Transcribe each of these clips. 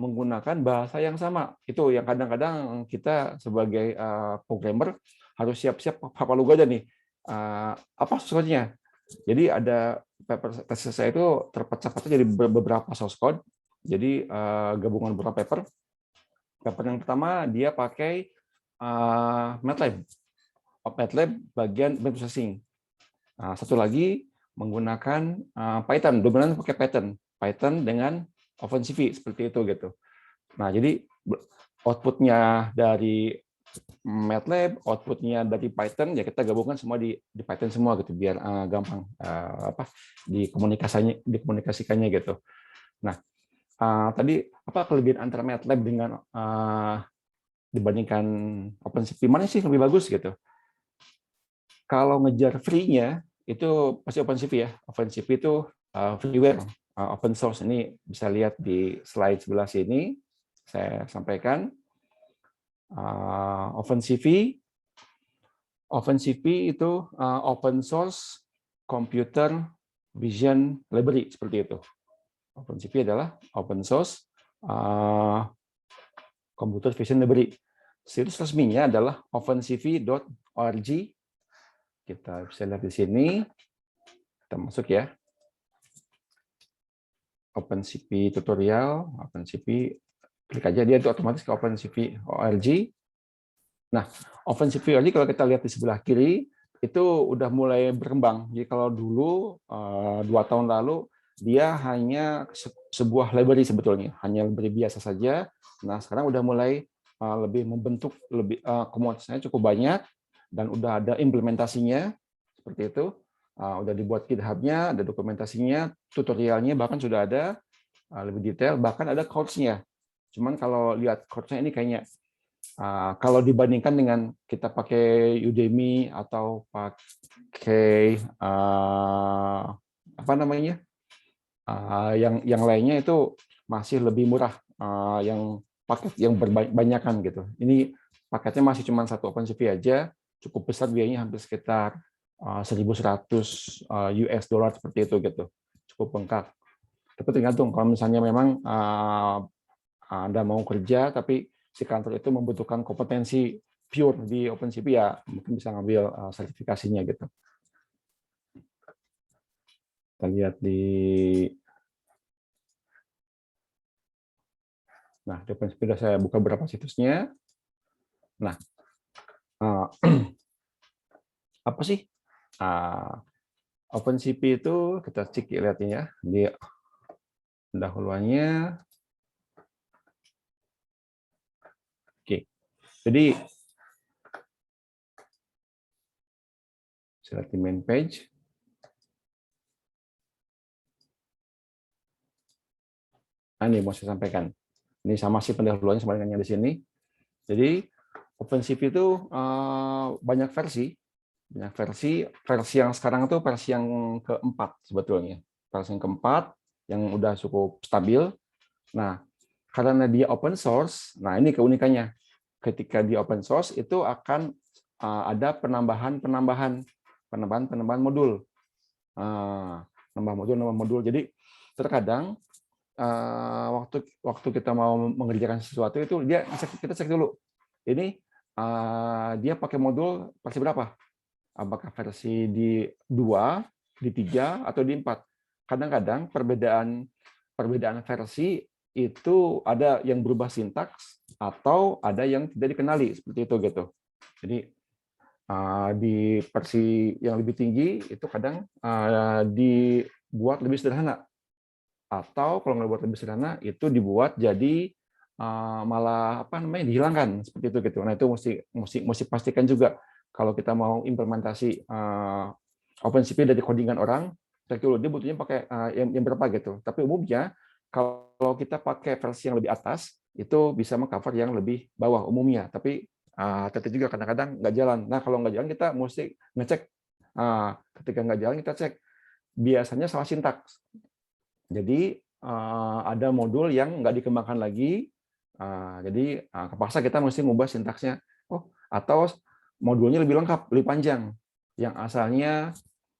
menggunakan bahasa yang sama. Itu yang kadang-kadang kita sebagai programmer harus siap-siap hafal juga aja nih. Apa source-nya? Jadi ada paper tesis saya itu terpecah-pecah jadi beberapa source code. Jadi gabungan beberapa paper. Paper yang pertama dia pakai MATLAB. MATLAB bagian image processing. Satu lagi menggunakan Python, dominan pakai Python dengan OpenCV seperti itu gitu. Nah, jadi outputnya dari MATLAB, outputnya dari Python, ya kita gabungkan semua di Python semua gitu, biar gampang dikomunikasikannya gitu. Nah, tadi apa kelebihan antara MATLAB dengan dibandingkan OpenCV, mana sih lebih bagus gitu? Kalau ngejar free-nya itu pasti OpenCV ya. OpenCV itu freeware, open source. Ini bisa lihat di slide sebelah sini. Saya sampaikan OpenCV itu open source computer vision library seperti itu. OpenCV adalah open source computer vision library. Situs resminya adalah opencv.org. Kita bisa lihat di sini. Kita masuk ya. OpenCV tutorial, OpenCV, klik aja dia itu otomatis ke OpenCV.org. Nah, OpenCV.org kalau kita lihat di sebelah kiri itu udah mulai berkembang. Jadi kalau dulu 2 tahun lalu dia hanya sebuah library sebetulnya, hanya library biasa saja. Nah, sekarang udah mulai lebih membentuk, lebih komunitasnya cukup banyak dan udah ada implementasinya seperti itu. Udah dibuat GitHub-nya, ada dokumentasinya, tutorialnya bahkan sudah ada lebih detail, bahkan ada course-nya. Cuman kalau lihat course-nya ini kayaknya kalau dibandingkan dengan kita pakai Udemy atau pakai apa namanya yang lainnya itu masih lebih murah, yang paket yang berbanyakan gitu. Ini paketnya masih cuma satu OpenCV aja, cukup besar biayanya hampir sekitar 1.100 US dollar seperti itu gitu, cukup bengkak. Tapi tergantung kalau misalnya memang Anda mau kerja tapi si kantor itu membutuhkan kompetensi pure di OpenCV ya mungkin bisa ngambil sertifikasinya gitu. Kita lihat di OpenCV sudah saya buka beberapa situsnya. Nah, apa sih OpenCV itu? Kita cek lihatnya ya di pendahuluannya. Oke, jadi saya lihat di main page. Nah, ini mau saya sampaikan. Ini sama sih pendahuluannya sama dengan yang di sini. Jadi OpenCV itu banyak versi. Banyak versi. Versi yang sekarang itu versi yang keempat sebetulnya. Versi yang keempat yang udah cukup stabil. Nah, karena dia open source, nah ini keunikannya. Ketika di open source itu akan ada penambahan modul. Nambah modul. Jadi terkadang waktu kita mau mengerjakan sesuatu itu kita cek dulu ini dia pakai modul versi berapa, apakah versi di 2, di 3, atau di 4. Kadang-kadang perbedaan versi itu ada yang berubah sintaks atau ada yang tidak dikenali seperti itu gitu. Jadi di versi yang lebih tinggi itu kadang dibuat lebih sederhana. Atau kalau nggak buat lebih sederhana itu dibuat jadi malah dihilangkan seperti itu gitu. Nah itu mesti pastikan juga kalau kita mau implementasi OpenCV dari codingan orang, cek dulu dia butuhnya pakai yang berapa gitu. Tapi umumnya kalau kita pakai versi yang lebih atas itu bisa mengcover yang lebih bawah umumnya. Tapi hati-hati juga kadang-kadang nggak jalan. Nah kalau nggak jalan kita mesti ngecek. Ketika nggak jalan kita cek. Biasanya salah sintaks. Jadi ada modul yang nggak dikembangkan lagi, jadi kepaksa kita mesti ngubah sintaksnya. Atau modulnya lebih lengkap, lebih panjang. Yang asalnya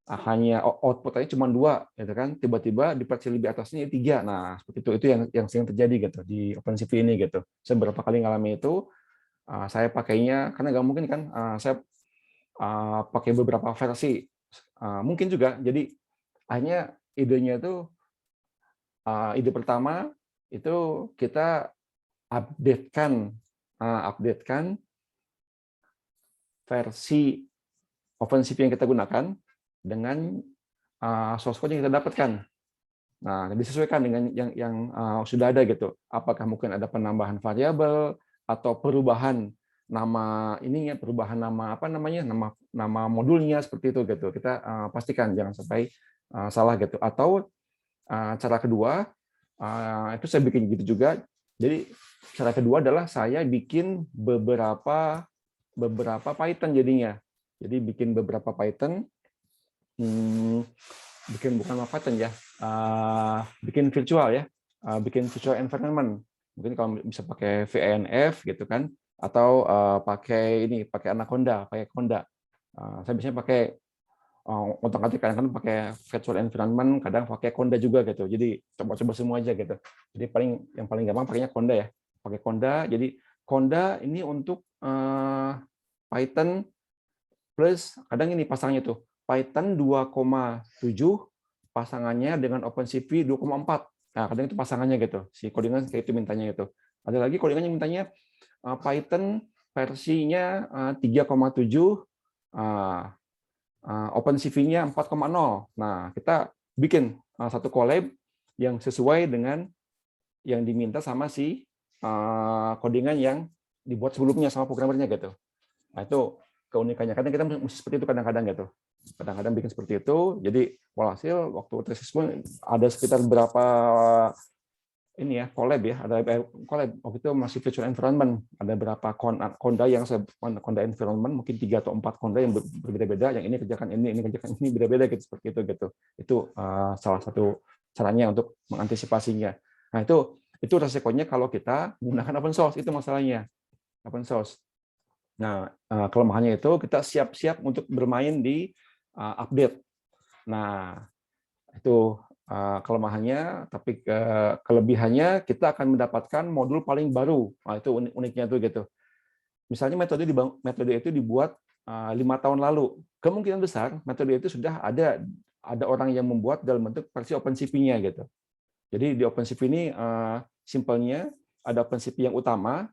hanya output aja cuma 2, gitu kan? Tiba-tiba di versi lebih atasnya 3. Nah, seperti itu. Itu yang sering terjadi gitu di OpenCV ini gitu. Saya beberapa kali ngalami itu. Saya pakainya karena nggak mungkin kan saya pakai beberapa versi. Mungkin juga. Jadi akhirnya idenya itu ide pertama itu kita updatekan versi OpenCV yang kita gunakan dengan source code yang kita dapatkan. Nah, disesuaikan dengan yang sudah ada gitu. Apakah mungkin ada penambahan variabel atau perubahan nama ininya, perubahan nama apa namanya, nama modulnya seperti itu gitu. Kita pastikan jangan sampai salah gitu. Atau cara kedua itu saya bikin gitu juga. Jadi cara kedua adalah saya bikin beberapa Python jadinya. Jadi bikin beberapa Python, bikin bukan Python ya, bikin virtual ya, bikin virtual environment. Mungkin kalau bisa pakai VNF gitu kan, atau pakai Anaconda, pakai Conda. Saya biasanya pakai otak-atik kadang-kadang pakai virtual environment, kadang pakai Conda juga gitu. Jadi coba-coba semua aja gitu. Jadi yang paling gampang pakainya Conda ya. Pakai Conda. Jadi Conda ini untuk Python plus kadang ini pasangnya tuh Python 2,7 pasangannya dengan OpenCV 2,4. Nah, kadang itu pasangannya gitu. Si codingan kayak itu mintanya itu. Ada lagi codingannya mintanya Python versinya 3,7, OpenCV-nya 4,0. Nah, kita bikin satu collab yang sesuai dengan yang diminta sama si codingan yang dibuat sebelumnya sama programmernya gitu. Nah, itu keunikannya. Kadang kita mesti seperti itu kadang-kadang gitu. Kadang-kadang bikin seperti itu. Jadi walhasil waktu tesis pun ada sekitar berapa ini ya collab ya, ada collab waktu itu masih virtual environment, ada berapa Conda yang Conda environment, mungkin 3 atau 4 Conda yang berbeda-beda, yang ini kerjakan ini kerjakan ini, beda-beda gitu seperti itu gitu. Itu salah satu caranya untuk mengantisipasinya. Nah, itu resikonya kalau kita menggunakan open source, itu masalahnya. Open source. Nah, kelemahannya itu kita siap-siap untuk bermain di update. Nah, itu kelemahannya, tapi kelebihannya kita akan mendapatkan modul paling baru. Nah, itu uniknya tuh gitu. Misalnya metode itu dibuat 5 tahun lalu, kemungkinan besar metode itu sudah ada orang yang membuat dalam bentuk versi OpenCV-nya gitu. Jadi di OpenCV ini simpelnya ada OpenCV yang utama,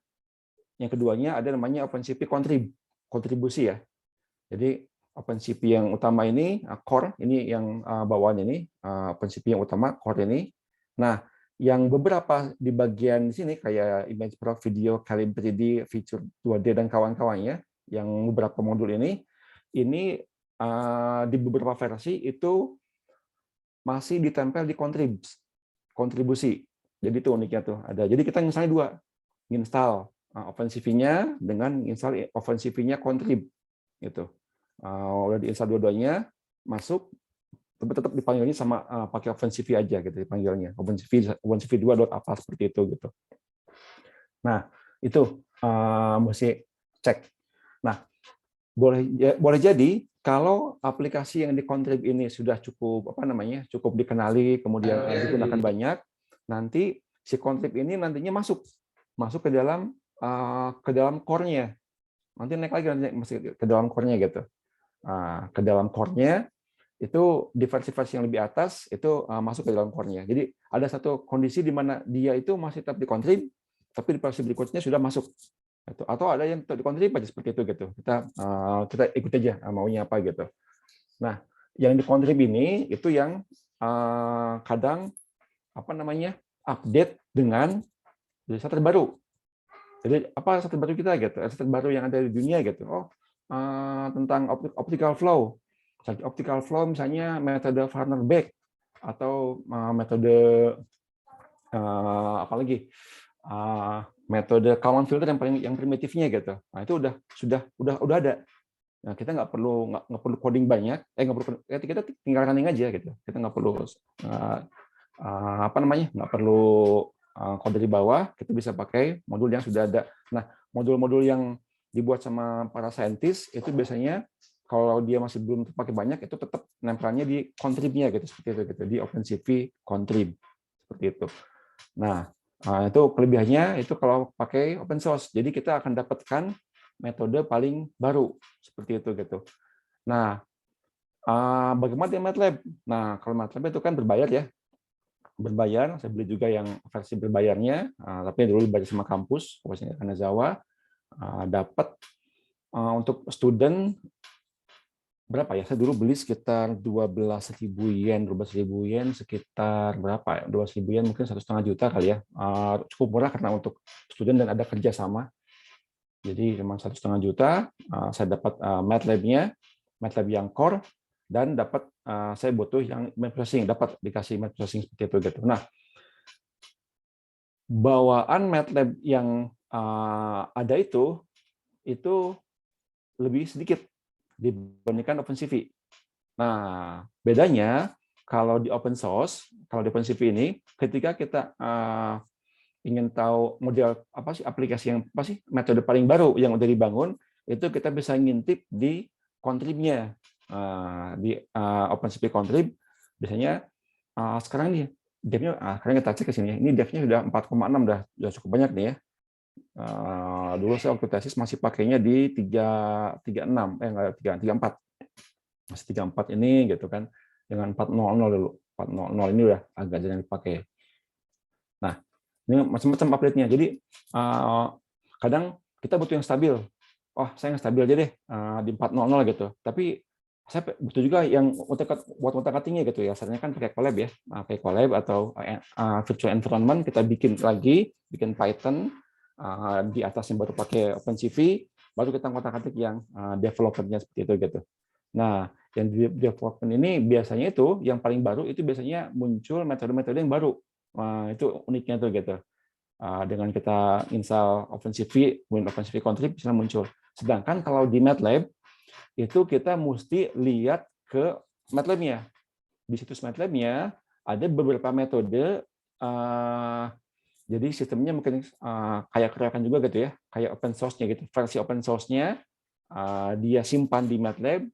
yang keduanya ada namanya OpenCV kontribusi ya. Jadi OpenCV yang utama ini core, ini yang bawaan ini OpenCV yang utama core ini. Nah, yang beberapa di bagian sini kayak image pro, video, Calibre 3D, feature 2D dan kawan-kawannya, yang beberapa modul ini di beberapa versi itu masih ditempel di kontribusi. Jadi itu uniknya tuh ada. Jadi kita misalnya 2, install OpenCV-nya dengan install OpenCV-nya contrib gitu. Udah diinstal dua-duanya, masuk, tapi tetap dipanggilnya sama pakai OpenCV aja gitu dipanggilnya. OpenCV 2 apa seperti itu gitu. Nah, itu mesti cek. Nah, boleh jadi kalau aplikasi yang dikontrib ini sudah cukup cukup dikenali, kemudian digunakan banyak, nanti si kontrib ini nantinya masuk ke dalam core-nya. Nanti naik lagi masih ke dalam core-nya gitu. Ke dalam core-nya itu di versi-versi yang lebih atas itu masuk ke dalam core-nya. Jadi ada satu kondisi di mana dia itu masih tetap dikontrib, tapi di versi berikutnya sudah masuk. Atau ada yang dikontrib aja seperti itu gitu. Kita ikut aja maunya apa gitu. Nah, yang dikontrib ini itu yang kadang update dengan riset terbaru. Jadi apa riset terbaru kita gitu? Riset terbaru yang ada di dunia gitu. Tentang optical flow. Optical flow misalnya metode Farner-Beck atau metode apalagi metode Kalman filter yang primitifnya gitu. Nah, itu udah ada. Nah, kita nggak perlu coding banyak, kita tinggal running aja gitu. Kita nggak perlu nggak perlu kode dari bawah, kita bisa pakai modul yang sudah ada. Nah, modul-modul yang dibuat sama para saintis itu biasanya kalau dia masih belum terpakai banyak, itu tetap nempelnya di contrib-nya gitu, seperti itu gitu, di OpenCV contrib seperti itu. Nah, itu kelebihannya itu kalau pakai open source. Jadi kita akan dapatkan metode paling baru seperti itu gitu. Nah, bagaimana dengan MATLAB? Nah, kalau MATLAB itu kan berbayar ya, berbayar. Saya beli juga yang versi berbayarnya, tapi dulu dibayar sama kampus Kanazawa. Dapat untuk student berapa ya? Saya dulu beli sekitar 12.000 yen, 12.000 yen sekitar berapa ya? 12.000 yen mungkin 1,5 juta kali ya. Cukup murah karena untuk student dan ada kerjasama. Jadi memang 1,5 juta. Saya dapat MATLAB-nya, MATLAB yang core, dan dapat saya butuh yang math processing, dapat dikasih math processing seperti itu gitu. Nah, bawaan MATLAB yang ada itu lebih sedikit dibandingkan OpenCV. Nah, bedanya kalau di open source, kalau di OpenCV ini, ketika kita ingin tahu model apa sih aplikasi yang apa sih metode paling baru yang udah dibangun, itu kita bisa ngintip di contrib-nya. Di OpenCV contrib biasanya sekarang nih dev-nya, sekarang kita cek ke sini. Ini dev-nya sudah 4,6, sudah cukup banyak nih ya. Dulu saya waktu tesis masih pakainya di 336, enggak 334. Masih 34 ini gitu kan. Dengan 400 dulu. 400 ini udah agak jarang dipakai. Nah, ini macam-macam update-nya. Jadi kadang kita butuh yang stabil. Oh, saya yang stabil aja deh di 400 gitu. Tapi saya butuh juga yang buat otak-atiknya gitu ya. Asalnya kan pakai Colab ya. Pakai Colab atau virtual environment kita bikin lagi, bikin Python di atasnya baru pakai OpenCV, baru kita otak-atik yang developer-nya seperti itu gitu. Nah, yang di development ini biasanya itu yang paling baru itu biasanya muncul metode-metode yang baru. Itu uniknya tuh gitu. Dengan kita install OpenCV, OpenCV contrib bisa muncul. Sedangkan kalau di MATLAB itu kita mesti lihat ke MATLAB-nya. Di situs MATLAB-nya ada beberapa metode. Jadi sistemnya mungkin kayak kerekan juga gitu ya, kayak open source-nya gitu. Versi open source-nya dia simpan di MATLAB.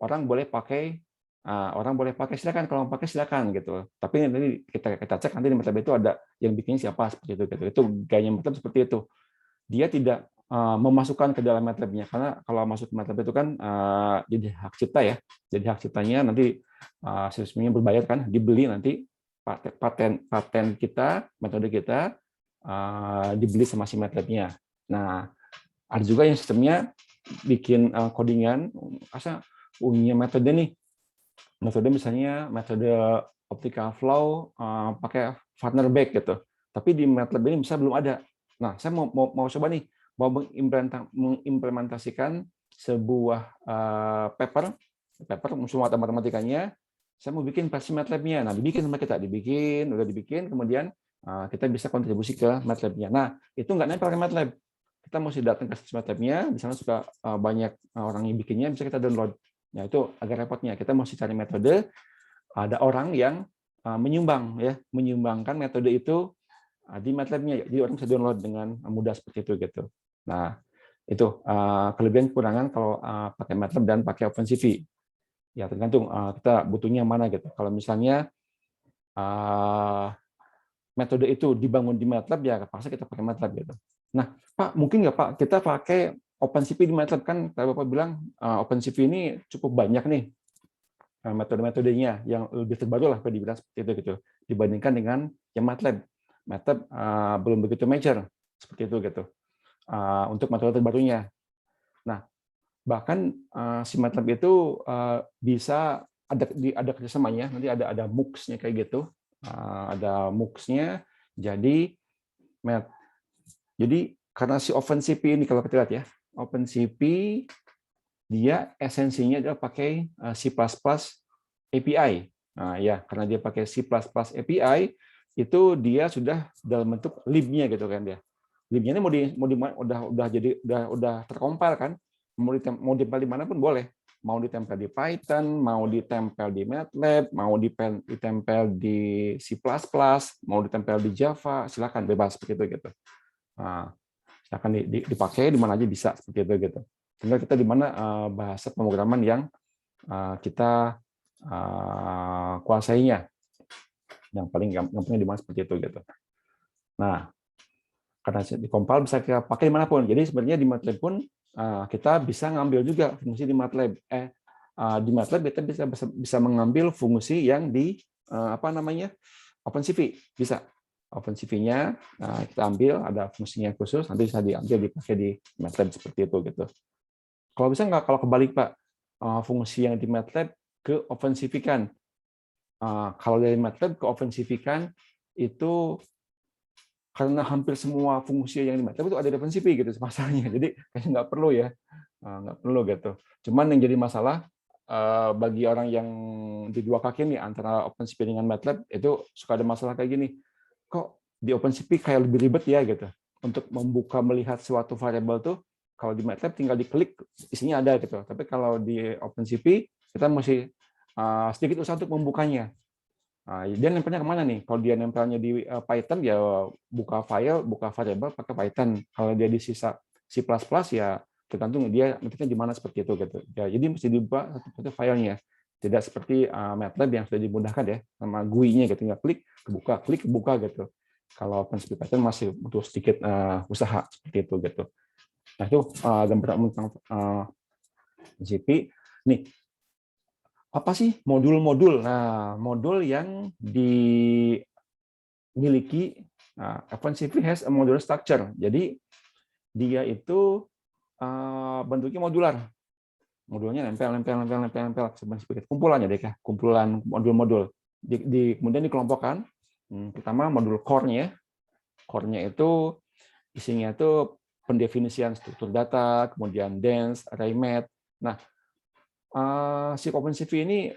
Orang boleh pakai, silakan, kalau mau pakai silakan gitu. Tapi nanti kita cek nanti di MATLAB itu ada yang bikin siapa seperti itu gitu. Itu gayanya MATLAB seperti itu. Dia tidak memasukkan ke dalam MATLAB-nya karena kalau masuk ke MATLAB itu kan jadi hak cipta ya. Jadi hak ciptanya nanti sistemnya berbayar kan, dibeli nanti paten kita, metode kita dibeli sama si MATLAB-nya. Nah, ada juga yang sistemnya bikin codingan, asal punya metode nih. Metode misalnya metode optical flow pakai Vanderbeek gitu. Tapi di MATLAB ini bisa belum ada. Nah, saya mau coba nih, mau mengimplementasikan sebuah paper semua matematikanya. Saya mau bikin versi MATLAB-nya. Nah, dibikin sama kita, udah dibikin, kemudian kita bisa kontribusi ke MATLAB-nya. Nah, itu nggak nempel ke MATLAB. Kita mesti datang ke MATLAB-nya, di sana suka banyak orang yang bikinnya, bisa kita download. Nah, itu agak repotnya. Kita mesti cari metode, ada orang yang menyumbangkan metode itu di MATLAB-nya. Jadi orang bisa download dengan mudah seperti itu gitu. Nah, itu kelebihan kekurangan kalau pakai MATLAB dan pakai OpenCV. Ya tergantung kita butuhnya mana gitu. Kalau misalnya metode itu dibangun di MATLAB ya terpaksa kita pakai MATLAB gitu. Nah, Pak, mungkin nggak Pak kita pakai OpenCV di MATLAB, kan Bapak bilang OpenCV ini cukup banyak nih metode-metodenya yang lebih terbaru lah kalau dibilang seperti itu gitu dibandingkan dengan yang MATLAB. MATLAB belum begitu mature seperti itu gitu untuk metode terbarunya. Nah, bahkan si MATLAB itu bisa ada kerjasamanya, nanti ada MOOCs-nya kayak gitu, ada MOOCs-nya. Jadi karena si OpenCV ini kalau kita lihat ya, OpenCV dia esensinya adalah pakai C++ API. Nah, ya karena dia pakai C++ API itu dia sudah dalam bentuk lib-nya gitu kan dia. Lib-nya ini udah terkompil kan. Mau ditempel di mana pun boleh. Mau ditempel di Python, mau ditempel di MATLAB, mau ditempel di C++, mau ditempel di Java, silakan bebas seperti itu gitu. Nah, silakan dipakai di mana aja bisa seperti itu gitu. tinggal kita di mana bahasa pemrograman yang kita kuasainya, yang paling gampangnya di mana seperti itu gitu. Nah, karena di compile bisa kita pakai dimanapun. Jadi sebenarnya di MATLAB pun kita bisa ngambil juga fungsi di MATLAB. Di MATLAB kita bisa mengambil fungsi yang di OpenCV bisa. OpenCV-nya kita ambil, ada fungsinya khusus, nanti bisa diambil dipakai di MATLAB seperti itu gitu. Kalau bisa nggak, kalau kebalik Pak, fungsi yang di MATLAB ke OpenCV-kan. Kalau dari MATLAB ke OpenCV-kan itu karena hampir semua fungsi yang di MATLAB itu ada di OpenCV gitu masalahnya. Jadi kayaknya nggak perlu ya, nggak perlu gitu. Cuman yang jadi masalah bagi orang yang di dua kaki nih antara OpenCV dengan MATLAB itu suka ada masalah kayak gini. Kok di OpenCV kayak lebih ribet ya gitu. Untuk membuka melihat suatu variabel tuh kalau di MATLAB tinggal diklik isinya ada gitu. Tapi kalau di OpenCV kita mesti sedikit usaha untuk membukanya. Dia nempelnya kemana nih? Kalau dia nempelnya di Python ya buka file, buka variabel pakai Python. Kalau dia di C++ ya tergantung dia ngetiknya di mana seperti itu gitu. Ya, jadi mesti dibuka satu-satu filenya. Tidak seperti MATLAB yang sudah dimudahkan ya sama GUI-nya gitu, tinggal klik kebuka gitu. Kalau OpenCV Python masih butuh sedikit usaha seperti itu gitu. Nah itu gambaran tentang OpenCV. Nih, apa sih modul-modul? Nah, modul yang dimiliki OpenCV has a modular structure. Jadi dia itu bentuknya modular. Modulnya nempel. Seperti kumpulannya deh, kumpulan modul-modul. Kemudian dikelompokkan. Pertama modul core-nya. Core-nya itu isinya itu pendefinisian struktur data, kemudian dense, array math. Nah, si OpenCV ini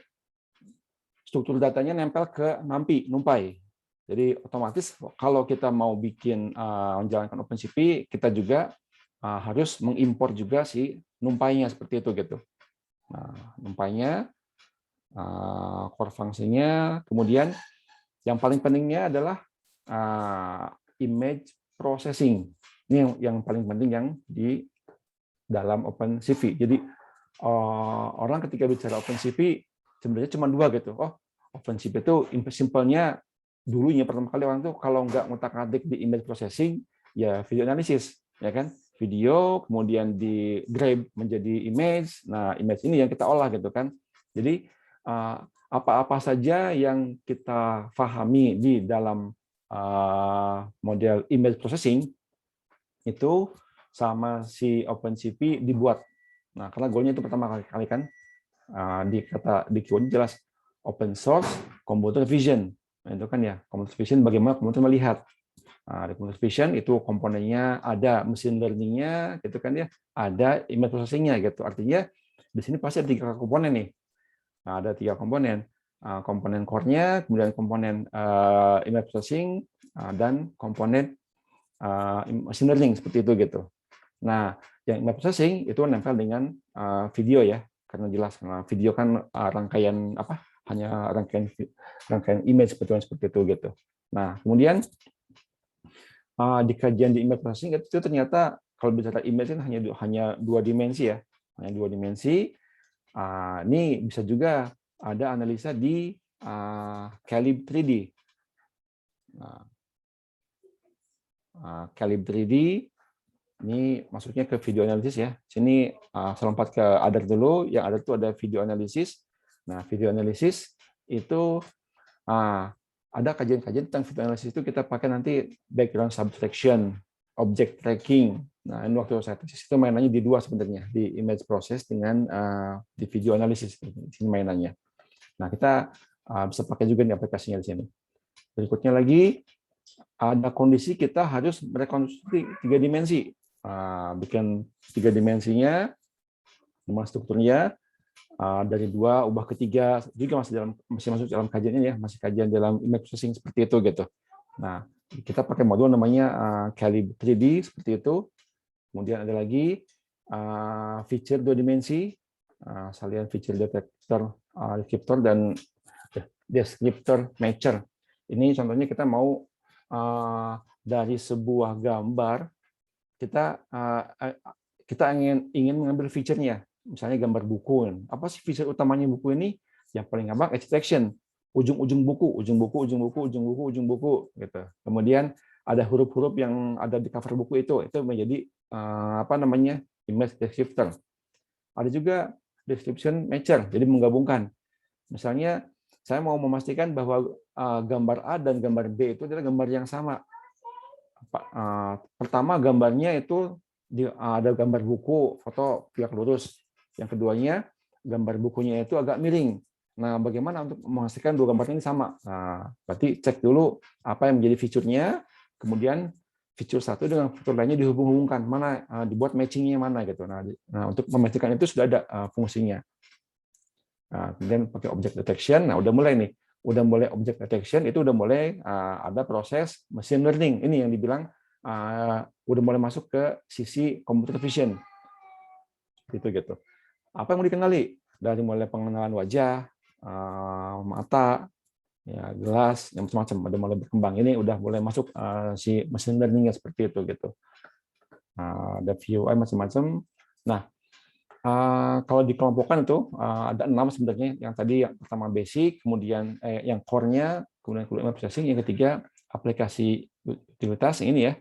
struktur datanya nempel ke NumPy. Jadi otomatis kalau kita mau bikin menjalankan OpenCV, kita juga harus mengimpor juga si NumPy-nya seperti itu gitu. Nah, NumPy-nya, core fungsinya, kemudian yang paling pentingnya adalah image processing. Ini yang paling penting yang di dalam OpenCV. Jadi orang ketika bicara OpenCV sebenarnya cuma dua gitu. Oh, OpenCV itu simpelnya dulunya pertama kali orang tuh kalau nggak ngutak-ngatik di image processing ya video analisis, ya kan? Video kemudian di grab menjadi image. Nah, image ini yang kita olah gitu kan. Jadi apa-apa saja yang kita pahami di dalam model image processing itu sama si OpenCV dibuat. Nah, karena goalnya itu pertama kali kan di keyword jelas open source computer vision. Nah, itu kan ya computer vision bagaimana komputer melihat. Di computer vision itu komponennya ada machine learning-nya gitu kan ya, ada image processing-nya gitu. Artinya di sini pasti ada 3 komponen nih. Nah, ada 3 komponen. Komponen core-nya, kemudian komponen image processing dan komponen machine learning seperti itu gitu. Nah, yang image processing itu nempel dengan video ya, karena jelas video kan rangkaian apa? Hanya rangkaian image seperti itu gitu. Nah, kemudian di kajian di image processing itu ternyata kalau bicara image kan hanya 2 dimensi ya, hanya 2 dimensi. Ini bisa juga ada analisa di Calib 3D. Calib 3D ini masuknya ke video analisis ya. Sini saya lompat ke other dulu. Yang ada itu ada video analisis. Nah, video analisis itu ada kajian-kajian tentang video analisis itu kita pakai nanti background subtraction, object tracking. Nah, ini waktu saya tesis itu mainannya di 2 sebenarnya, di image process dengan di video analisis. Di sini mainannya. Nah, kita bisa pakai juga nih aplikasinya di sini. Berikutnya lagi ada kondisi kita harus merekonstruksi 3 dimensi. Bikin 3 dimensinya, dengan strukturnya, dari 2 ubah ke 3, juga masih masuk dalam kajian ini ya, masih kajian dalam image processing seperti itu gitu. Nah, kita pakai modul namanya Calib 3D seperti itu. Kemudian ada lagi feature 2 dimensi, salian feature descriptor dan descriptor matcher. Ini contohnya kita mau dari sebuah gambar kita kita ingin mengambil fiturnya, misalnya gambar buku. Apa sih fitur utamanya buku ini? Yang paling gampang extraction, ujung buku, gitu. Kemudian ada huruf-huruf yang ada di cover buku itu menjadi apa namanya, image descriptor. Ada juga description matcher, jadi menggabungkan. Misalnya saya mau memastikan bahwa gambar A dan gambar B itu adalah gambar yang sama. Pertama gambarnya itu ada gambar buku, foto pihak lurus. Yang keduanya gambar bukunya itu agak miring. Nah, bagaimana untuk memastikan dua gambar ini sama? Nah, berarti cek dulu apa yang menjadi fiturnya, kemudian fitur satu dengan fitur lainnya dihubung-hubungkan, mana dibuat matchingnya mana gitu. Nah, untuk memastikan itu sudah ada fungsinya. Nah, kemudian pakai object detection. Nah, udah mulai nih. Udah mulai object detection itu udah mulai ada proses machine learning. Ini yang dibilang udah mulai masuk ke sisi computer vision. Gitu. Apa yang mau dikenali? Dari mulai pengenalan wajah, mata, ya gelas, yang macam-macam udah mulai berkembang. Ini udah mulai masuk si machine learning seperti itu gitu. Ada VUI macam-macam. Nah, kalau dikelompokkan itu ada 6 sebenarnya. Yang tadi yang pertama basic, kemudian yang core-nya, kemudian image processing, yang ketiga aplikasi utilitas ini ya,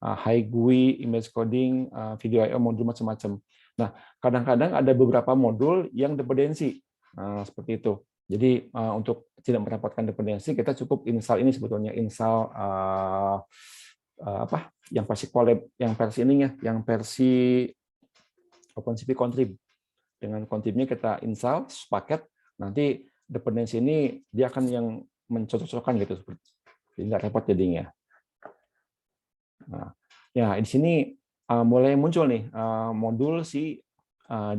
high GUI, image coding, video I/O modul macam-macam. Nah, kadang-kadang ada beberapa modul yang dependensi seperti itu. Jadi untuk tidak mendapatkan dependensi, kita cukup install ini sebetulnya, install apa? Yang versi collab, yang versi ininya, yang versi OpenCV Contrib. Dengan Contribnya kita install paket, nanti dependensi ini dia akan yang mencocok-cocokkan gitu, jadi nggak repot jadinya. Nah, ya di sini mulai muncul nih modul si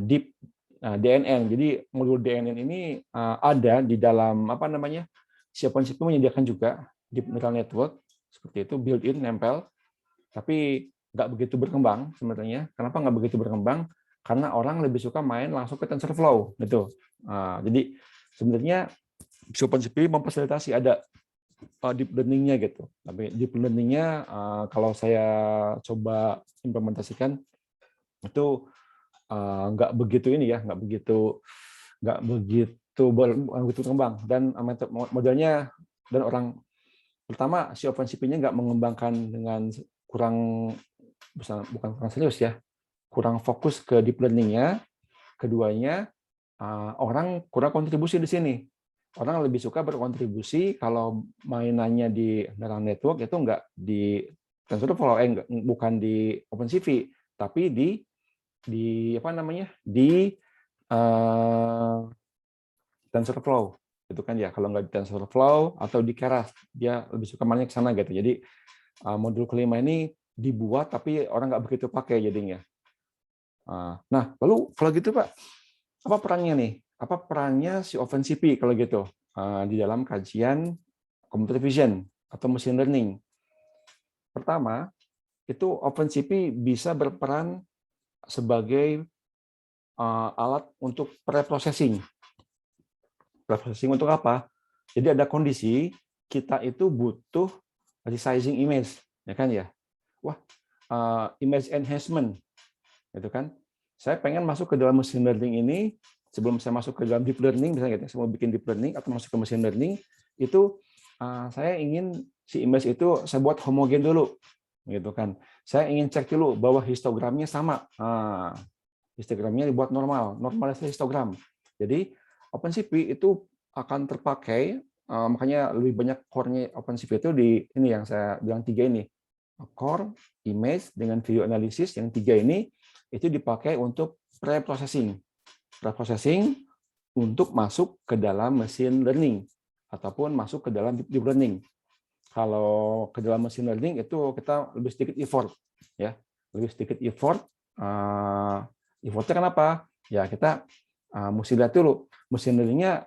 deep DNN. Jadi modul DNN ini ada di dalam apa namanya, si OpenCV menyediakan juga deep neural network seperti itu, built-in nempel, tapi nggak begitu berkembang sebenarnya. Kenapa nggak begitu berkembang? Karena orang lebih suka main langsung ke TensorFlow gitu. Jadi sebenarnya OpenCV memfasilitasi ada deep learning-nya gitu. Tapi deep learning-nya kalau saya coba implementasikan itu nggak begitu ini ya, nggak begitu berkembang. Dan modelnya, dan orang pertama si OpenCV-nya nggak mengembangkan dengan kurang, bukan kurang serius ya, kurang fokus ke deep learning-nya. Keduanya, orang kurang kontribusi di sini. Orang lebih suka berkontribusi kalau mainannya di neural network itu nggak di TensorFlow, bukan di OpenCV, tapi di apa namanya, di TensorFlow itu kan ya. Kalau nggak di TensorFlow atau di Keras, dia lebih suka mainnya ke sana gitu. Jadi modul kelima ini dibuat tapi orang nggak begitu pakai jadinya. Nah, lalu kalau gitu Pak, apa perannya nih? Apa perannya si OpenCV kalau gitu di dalam kajian computer vision atau machine learning? Pertama, itu OpenCV bisa berperan sebagai alat untuk preprocessing. Preprocessing untuk apa? Jadi ada kondisi kita itu butuh resizing image, ya kan ya? Wah, image enhancement, gitu kan? Saya pengen masuk ke dalam machine learning ini, sebelum saya masuk ke dalam deep learning, misalnya gitu, saya mau bikin deep learning atau masuk ke machine learning, itu saya ingin si image itu saya buat homogen dulu, gitu kan? Saya ingin cek dulu bahwa histogramnya sama, histogramnya dibuat normal, normalisasi histogram. Jadi OpenCV itu akan terpakai, makanya lebih banyak core-nya OpenCV itu di ini yang saya bilang 3 ini, core, image, dengan video analysis. Yang 3 ini itu dipakai untuk pre-processing. Pre-processing untuk masuk ke dalam machine learning ataupun masuk ke dalam deep learning. Kalau ke dalam machine learning itu kita lebih sedikit effort, ya, lebih sedikit effort. Effortnya kenapa? Ya kita mesti lihat dulu machine learning-nya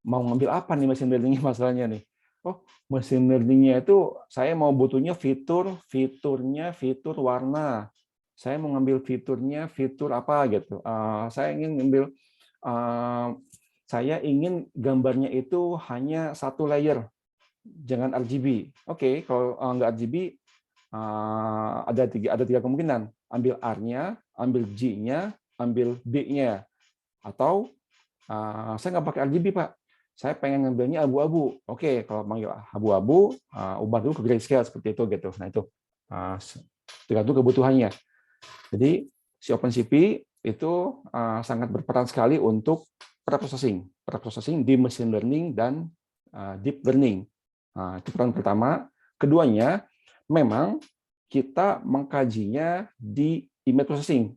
mau ngambil apa nih, machine learning-nya masalahnya nih. Oh, machine learning-nya itu saya mau butuhnya fiturnya fitur warna. Saya mau ngambil fiturnya fitur apa gitu. Saya ingin ngambil saya ingin gambarnya itu hanya satu layer, jangan RGB. Oke, kalau nggak RGB ada tiga kemungkinan, ambil R-nya, ambil G-nya, ambil B-nya, atau saya nggak pakai RGB Pak, saya pengen ngambilnya abu-abu. Oke, kalau panggil abu-abu, ubah dulu ke grayscale seperti itu gitu. Nah itu tergantung kebutuhannya. Jadi si OpenCV itu sangat berperan sekali untuk preprocessing di machine learning dan deep learning. Itu peran pertama. Keduanya, memang kita mengkajinya di image processing.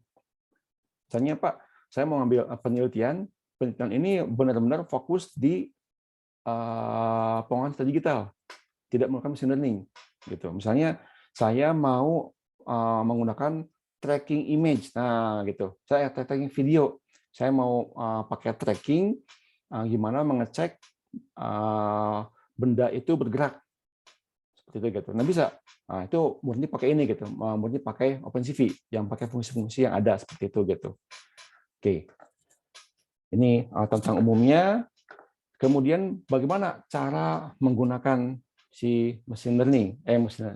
Misalnya Pak, saya mau ngambil penelitian ini benar-benar fokus di pengolahan data digital, tidak menggunakan machine learning. Gitu. Misalnya saya mau menggunakan tracking image, nah gitu. Saya tracking video, saya mau pakai tracking gimana mengecek benda itu bergerak seperti itu gitu. Nah bisa, nah, itu murni pakai ini gitu, murni pakai OpenCV yang pakai fungsi-fungsi yang ada seperti itu gitu. Oke, ini tentang umumnya. Kemudian bagaimana cara menggunakan si machine learning,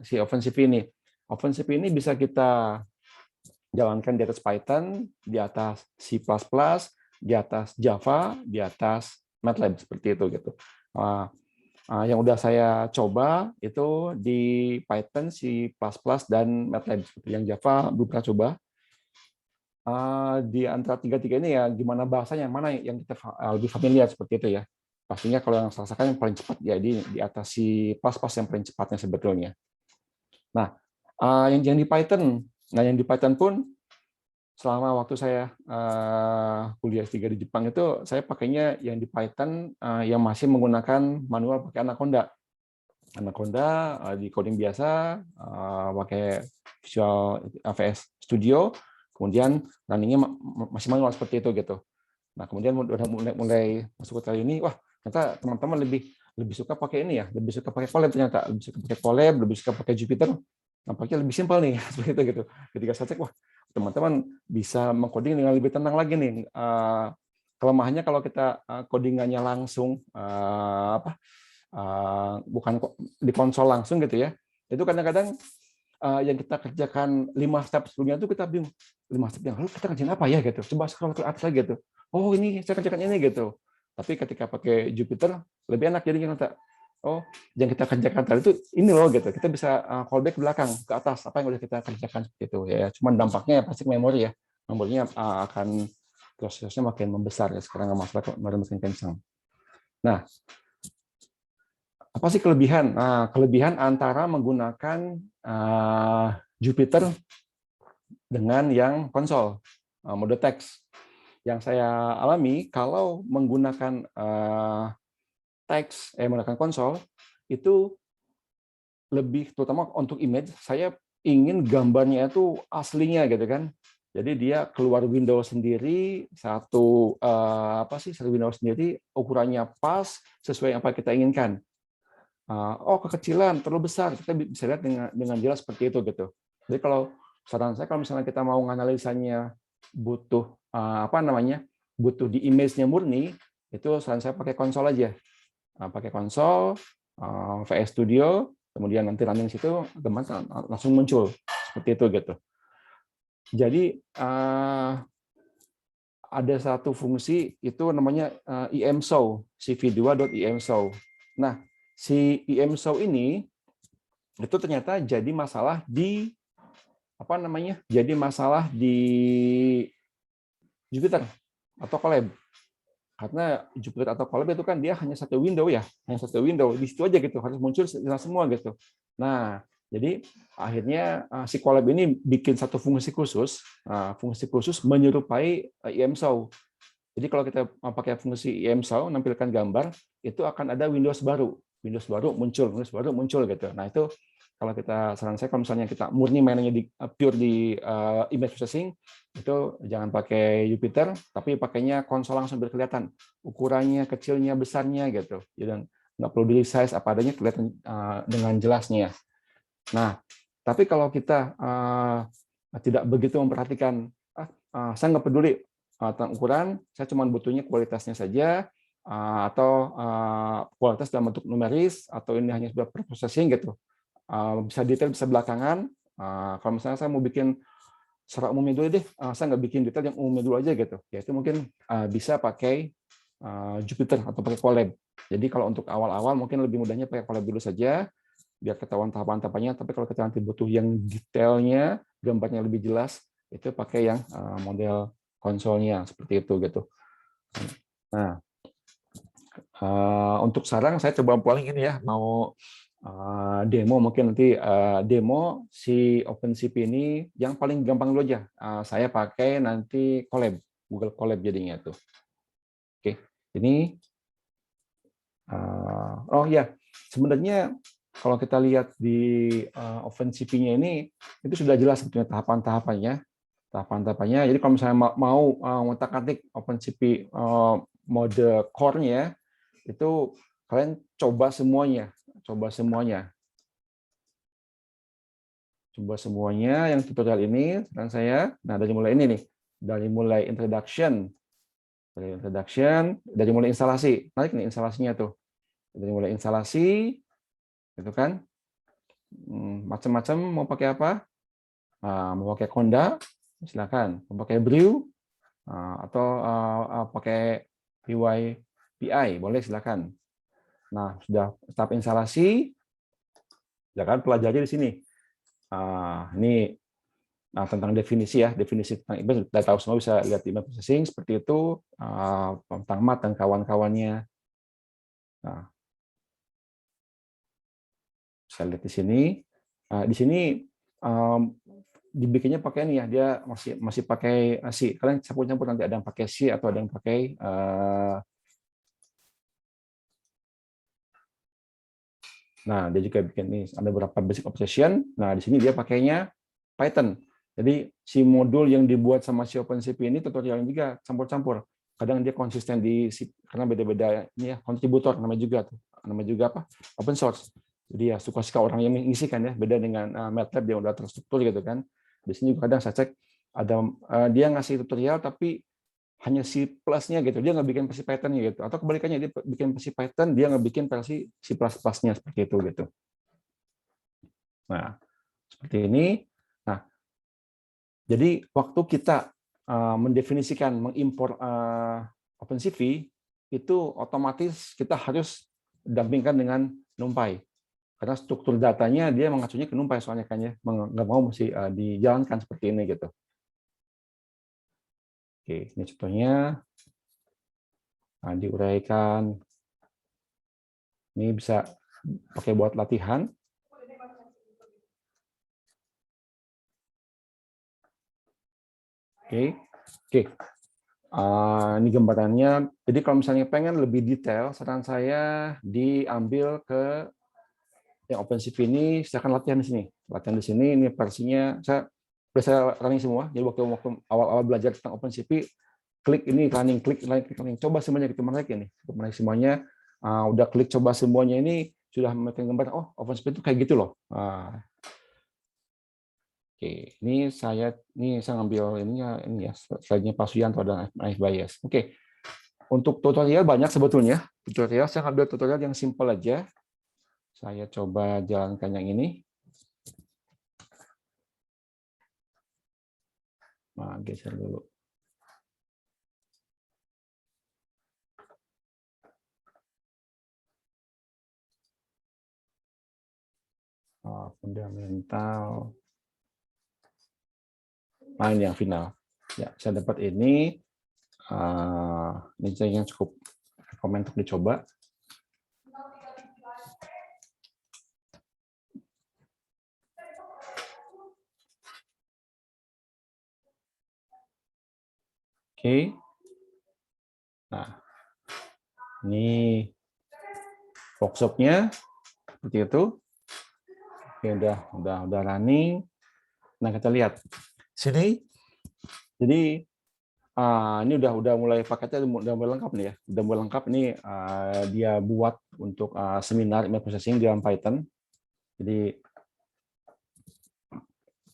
si OpenCV ini? OpenCV ini bisa kita jalankan di atas Python, di atas C++, di atas Java, di atas MATLAB seperti itu gitu. Yang udah saya coba itu di Python, C++, dan MATLAB. Seperti yang Java belum pernah coba. Di antara tiga-tiga ini ya gimana bahasanya, mana yang kita lebih familiar seperti itu ya. Pastinya kalau yang saya rasakan yang paling cepat ya di atas C++ yang paling cepatnya sebetulnya. Nah, yang di Python, yang di Python pun selama waktu saya kuliah S3 di Jepang itu saya pakainya yang di Python yang masih menggunakan manual pakai Anaconda. Anaconda di coding biasa pakai Visual VS Studio, kemudian runningnya masih manual seperti itu gitu. Nah kemudian mulai masuk ke kali ini, wah ternyata teman-teman lebih suka pakai ini ya, lebih suka pakai Colab ternyata, lebih suka pakai Colab, lebih suka pakai Jupyter, nampaknya lebih simpel nih seperti itu gitu. Ketika saya cek, wah teman-teman bisa mengcoding dengan lebih tenang lagi nih. Kelemahannya kalau kita codingannya langsung bukan di konsol langsung gitu ya, itu kadang-kadang yang kita kerjakan 5 step sebelumnya itu kita bingung 5 step yang lalu kita kerjain apa ya gitu, coba scroll ke atas lagi gitu, oh ini saya kerjakan ini gitu. Tapi ketika pakai Jupyter lebih enak jadinya kita, oh yang kita kerjakan tadi itu ini loh gitu, kita bisa callback ke belakang ke atas apa yang udah kita kerjakan seperti itu ya. Cuman dampaknya pasti memori ya, memorinya akan prosesnya makin membesar ya sekarang nggak masalah kok, makin kencang. Nah, apa sih kelebihan? Nah, kelebihan antara menggunakan Jupyter dengan yang konsol, mode teks. Yang saya alami, kalau menggunakan teks, menggunakan konsol, itu lebih, terutama untuk image, saya ingin gambarnya itu aslinya gitu kan. Jadi dia keluar window sendiri, satu window sendiri, ukurannya pas, sesuai apa kita inginkan. Oh kekecilan, terlalu besar, kita bisa lihat dengan jelas seperti itu gitu. Jadi kalau saran saya kalau misalnya kita mau menganalisanya butuh butuh di image-nya murni, itu saran saya pakai konsol aja. Pakai konsol, VS Studio, kemudian nanti running situ gambar langsung muncul seperti itu gitu. Jadi ada satu fungsi itu namanya imshow, cv2.imshow. Nah, si imshow ini itu ternyata jadi masalah di Jupyter atau Colab. Karena Jupyter atau Colab itu kan dia hanya satu window ya, hanya satu window, di situ aja gitu, harus muncul semua gitu. Nah, jadi akhirnya si Colab ini bikin satu fungsi khusus menyerupai imshow. Jadi kalau kita pakai fungsi imshow nampilkan gambar, itu akan ada Windows baru muncul gitu. Nah itu kalau saran saya kalau misalnya kita murni mainnya pure di image processing, itu jangan pakai Jupyter, tapi pakainya konsol langsung biar kelihatan ukurannya, kecilnya, besarnya gitu. Jadi nggak perlu di resize, apa adanya kelihatan dengan jelasnya. Nah, tapi kalau kita tidak begitu memperhatikan, saya nggak peduli tentang ukuran, saya cuma butuhnya kualitasnya saja, atau kualitas dalam bentuk numeris, atau ini hanya sebuah processing gitu. bisa detail, bisa belakangan. Kalau misalnya saya mau bikin secara umumnya dulu deh, saya nggak bikin detail yang umumnya dulu aja gitu. Ya itu mungkin bisa pakai Jupyter atau pakai Colab. Jadi kalau untuk awal-awal mungkin lebih mudahnya pakai Colab dulu saja, biar ketahuan tahapan-tahapannya. Tapi kalau kita nanti butuh yang detailnya, gambarnya lebih jelas, itu pakai yang model konsolnya seperti itu gitu. Nah, untuk sekarang saya coba paling ini ya, mau demo mungkin nanti demo si OpenCV ini yang paling gampang dulu aja. Saya pakai nanti Colab, Google Colab jadinya tuh. Oke, ini oh ya, sebenarnya kalau kita lihat di OpenCV-nya ini itu sudah jelas sebetulnya tahapan-tahapannya. Jadi kalau misalnya mau ngotak-atik OpenCV mode core-nya, itu kalian coba semuanya. Coba semuanya yang tutorial ini dan saya. Nah, dari mulai ini nih. Dari mulai introduction, dari mulai instalasi. Naik nih instalasinya tuh. Dari mulai instalasi itu kan macam-macam mau pakai apa? Mau pakai Conda, silakan. Mau pakai Brew atau pakai PyPI, boleh silakan. Nah, sudah tahap instalasi, silakan pelajari di sini. Ini tentang definisi ya, definisi tentang IBM sudah tahu semua, bisa lihat di IBM Processing seperti itu, tentang MAT dan kawan-kawannya. Nah, bisa lihat di sini. Di sini dibikinnya pakai ini ya, dia masih pakai C. Kalian campur-campur nanti ada yang pakai C atau ada yang pakai nah, dia juga bikin ini ada beberapa basic operation. Nah, di sini dia pakainya Python. Jadi si modul yang dibuat sama si OpenCV ini tutorialnya juga campur-campur. Kadang dia konsisten karena beda-beda ini ya, kontributor namanya juga apa? Open source. Jadi ya suka-suka orang yang mengisikan ya, beda dengan MATLAB yang udah terstruktur gitu kan. Di sini juga kadang saya cek ada dia ngasih tutorial tapi hanya C plus-nya gitu, dia nggak bikin versi Python-nya gitu, atau kebalikannya dia bikin versi Python, dia nggak bikin versi C plus+-nya seperti itu gitu. Nah, seperti ini. Nah, jadi waktu kita mendefinisikan, mengimpor OpenCV, itu otomatis kita harus dampingkan dengan NumPy. Karena struktur datanya dia mengacunya ke NumPy soalnya kan ya, nggak mau mesti dijalankan seperti ini gitu. Oke, ini contohnya. Nah, diuraikan. Ini bisa pakai buat latihan. Oke. Ini gambarannya. Jadi kalau misalnya pengen lebih detail, saran saya diambil ke yang OpenCV ini, silakan latihan di sini. Latihan di sini, ini versinya saya running semua. Jadi waktu awal-awal belajar tentang OpenCV, klik ini running, klik running. Coba semuanya kita menaik ini. Menaik semuanya. Udah klik coba semuanya ini sudah memiliki gambaran. Oh, OpenCV itu kayak gitu loh. Oke, ini saya ngambil ini ya slide-nya Pak Suyanto dan Naif Bayes. Oke, untuk tutorial banyak sebetulnya. Saya ambil tutorial yang simpel aja. Saya coba jalankan yang ini. Nah, geser dulu. Fundamental. Nah, ini yang final. Ya, saya dapat ini. Ini yang cukup rekomend untuk dicoba. Oke. Nah, ini workshop-nya seperti itu. Oke, udah running. Nah, kita lihat sini. Jadi ini udah mulai paketnya udah mulai lengkap nih ya. Udah mulai lengkap ini dia buat untuk seminar email processing dalam Python. Jadi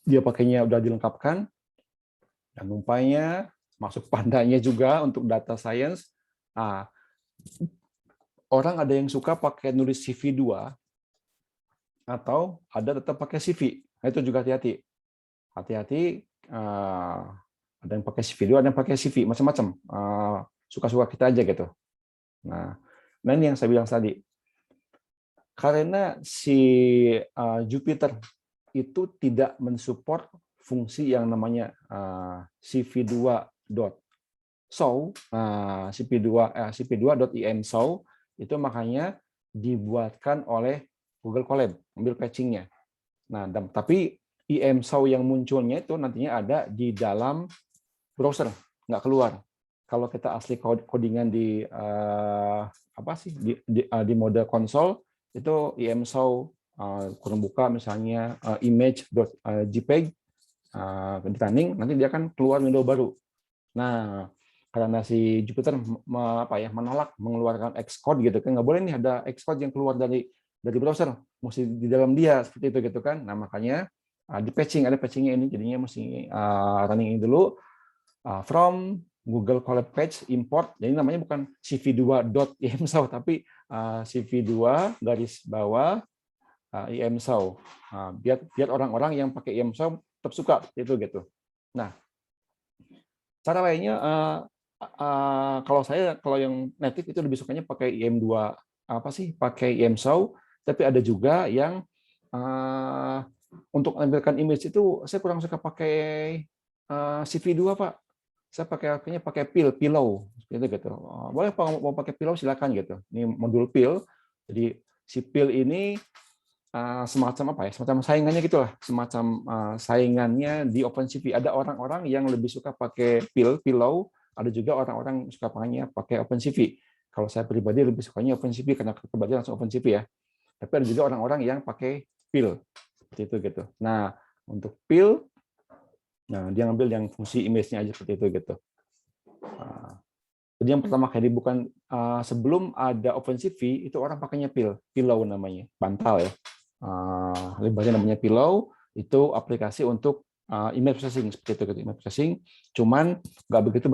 dia pakainya udah dilengkapkan. Dan NumPy-nya, masuk pandanya juga untuk data science. Orang ada yang suka pakai nulis CV2. atau ada tetap pakai CV. Nah, itu juga hati-hati. Hati-hati, ada yang pakai CV, ada yang pakai CV, macam-macam. Suka-suka kita aja gitu. Nah, ini yang saya bilang tadi. Karena si Jupiter itu tidak mensupport fungsi yang namanya cv2 dot show, cp2.imshow itu makanya dibuatkan oleh Google Colab, ambil patchingnya. Nah, tapi imshow yang munculnya itu nantinya ada di dalam browser, nggak keluar. Kalau kita asli codingan di di mode konsol itu imshow kurang buka misalnya image.jpg di running, nanti dia akan keluar window baru. Nah, karena si Jupyter menolak mengeluarkan Xcode gitu kan, nggak boleh nih ada Xcode yang keluar dari browser, mesti di dalam dia seperti itu gitu kan. Nah, makanya di patching, ada patchingnya ini, jadinya mesti running ini dulu from Google Colab Patch import. Jadi namanya bukan cv2.imshow tapi cv2 garis bawah imshow. Biar orang-orang yang pakai imshow tetap suka itu gitu. Nah, cara lainnya kalau yang native itu lebih sukanya pakai im2 pakai imshow, tapi ada juga yang untuk menampilkan image itu saya kurang suka pakai CV2 Pak. Saya pakai pillow gitu. Boleh mau pakai pillow silakan gitu. Ini modul pill. Jadi si pill ini semacam semacam saingannya gitulah, semacam saingannya di OpenCV. Ada orang-orang yang lebih suka pakai pillow, ada juga orang-orang suka pakai OpenCV. Kalau saya pribadi lebih sukanya OpenCV karena kebetulan langsung OpenCV ya. Tapi ada juga orang-orang yang pakai pill seperti itu gitu. Nah, untuk pill, dia ngambil yang fungsi image-nya aja seperti itu gitu. Jadi yang pertama kali bukan sebelum ada OpenCV itu orang pakainya pillow namanya, bantal ya. Lebarnya namanya pillow, itu aplikasi untuk image processing seperti itu gitu. Image processing, cuman nggak begitu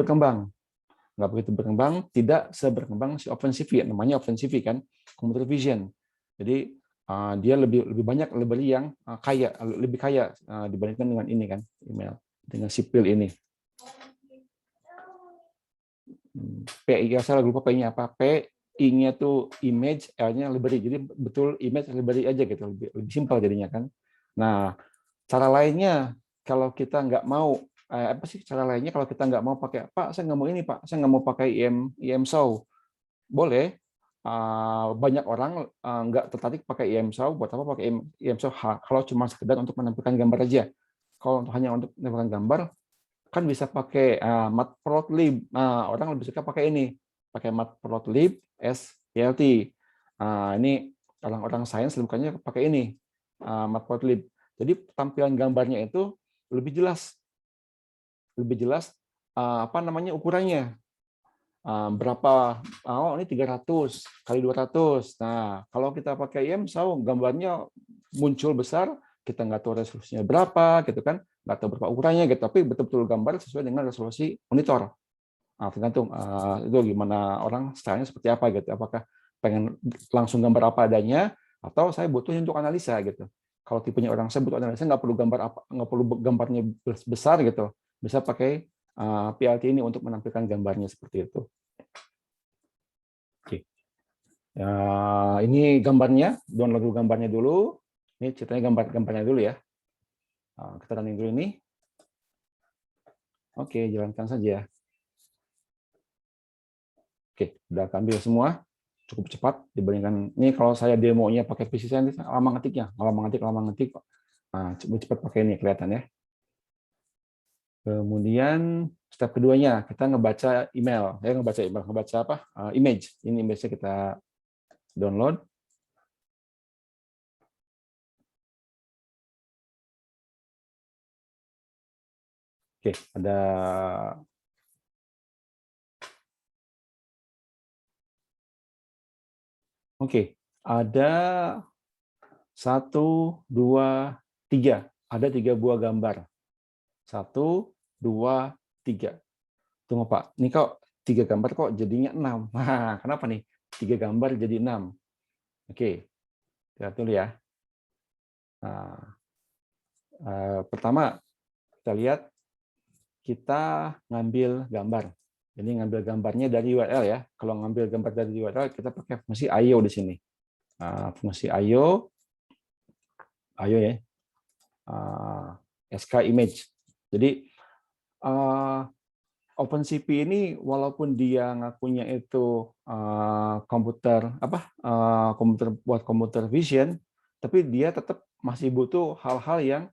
berkembang. Tidak seberkembang si OpenCV, namanya OpenCV kan, computer vision. Jadi dia lebih banyak library yang lebih kaya dibandingkan dengan ini kan, email dengan si pill ini. PI, saya lupa P-nya apa. I-nya tuh image, L-nya library. Jadi betul image library aja gitu, lebih simpel jadinya kan. Nah, cara lainnya kalau kita nggak mau cara lainnya kalau kita nggak mau pakai Pak, saya nggak mau ini Pak, saya nggak mau pakai imshow. Boleh. Banyak orang nggak tertarik pakai imshow. Buat apa pakai imshow? Kalau cuma sekedar untuk menampilkan gambar aja. Kalau hanya untuk menampilkan gambar, kan bisa pakai matplotlib. Orang lebih suka pakai ini, pakai matplotlib SPLT. Ini orang-orang sains bukannya pakai ini, matplotlib. Jadi tampilan gambarnya itu lebih jelas, ukurannya. Berapa? Ini 300 kali 200. Nah, kalau kita pakai imshow, gambarnya muncul besar, kita nggak tahu resolusinya berapa, gitu kan? Nggak tahu berapa ukurannya, gitu. Tapi betul-betul gambar sesuai dengan resolusi monitor. Tergantung itu gimana orang stylenya seperti apa, gitu. Apakah pengen langsung gambar apa adanya, atau saya butuh untuk analisa, gitu. Kalau tipenya orang saya butuh analisa, nggak perlu gambarnya besar, gitu. Bisa pakai PLT ini untuk menampilkan gambarnya seperti itu. Oke. Ya, ini gambarnya, download dulu gambarnya dulu. Ini ceritanya gambarnya dulu ya. Kita running dulu ini. Oke, jalankan saja. Oke, udah ambil semua. Cukup cepat dibandingkan ini kalau saya demonya pakai PC saya lama ngetiknya, lama ngetik. Cepat pakai ini kelihatan ya. Kemudian step keduanya kita ngebaca email. Ngebaca apa? Image. Ini image-nya kita download. Oke, ada ada 1, 2, 3. Ada 3 buah gambar. 1, 2, 3. Tunggu Pak, ini kok 3 gambar kok jadinya 6. Nah, kenapa nih? 3 gambar jadi 6. Oke, lihat dulu ya. Nah, pertama kita lihat, kita ngambil gambar. Jadi ngambil gambarnya dari URL ya. Kalau ngambil gambar dari URL, kita pakai fungsi IO di sini. Fungsi IO ya, SK image. Jadi OpenCV ini walaupun dia ngakunya itu komputer buat computer vision, tapi dia tetap masih butuh hal-hal yang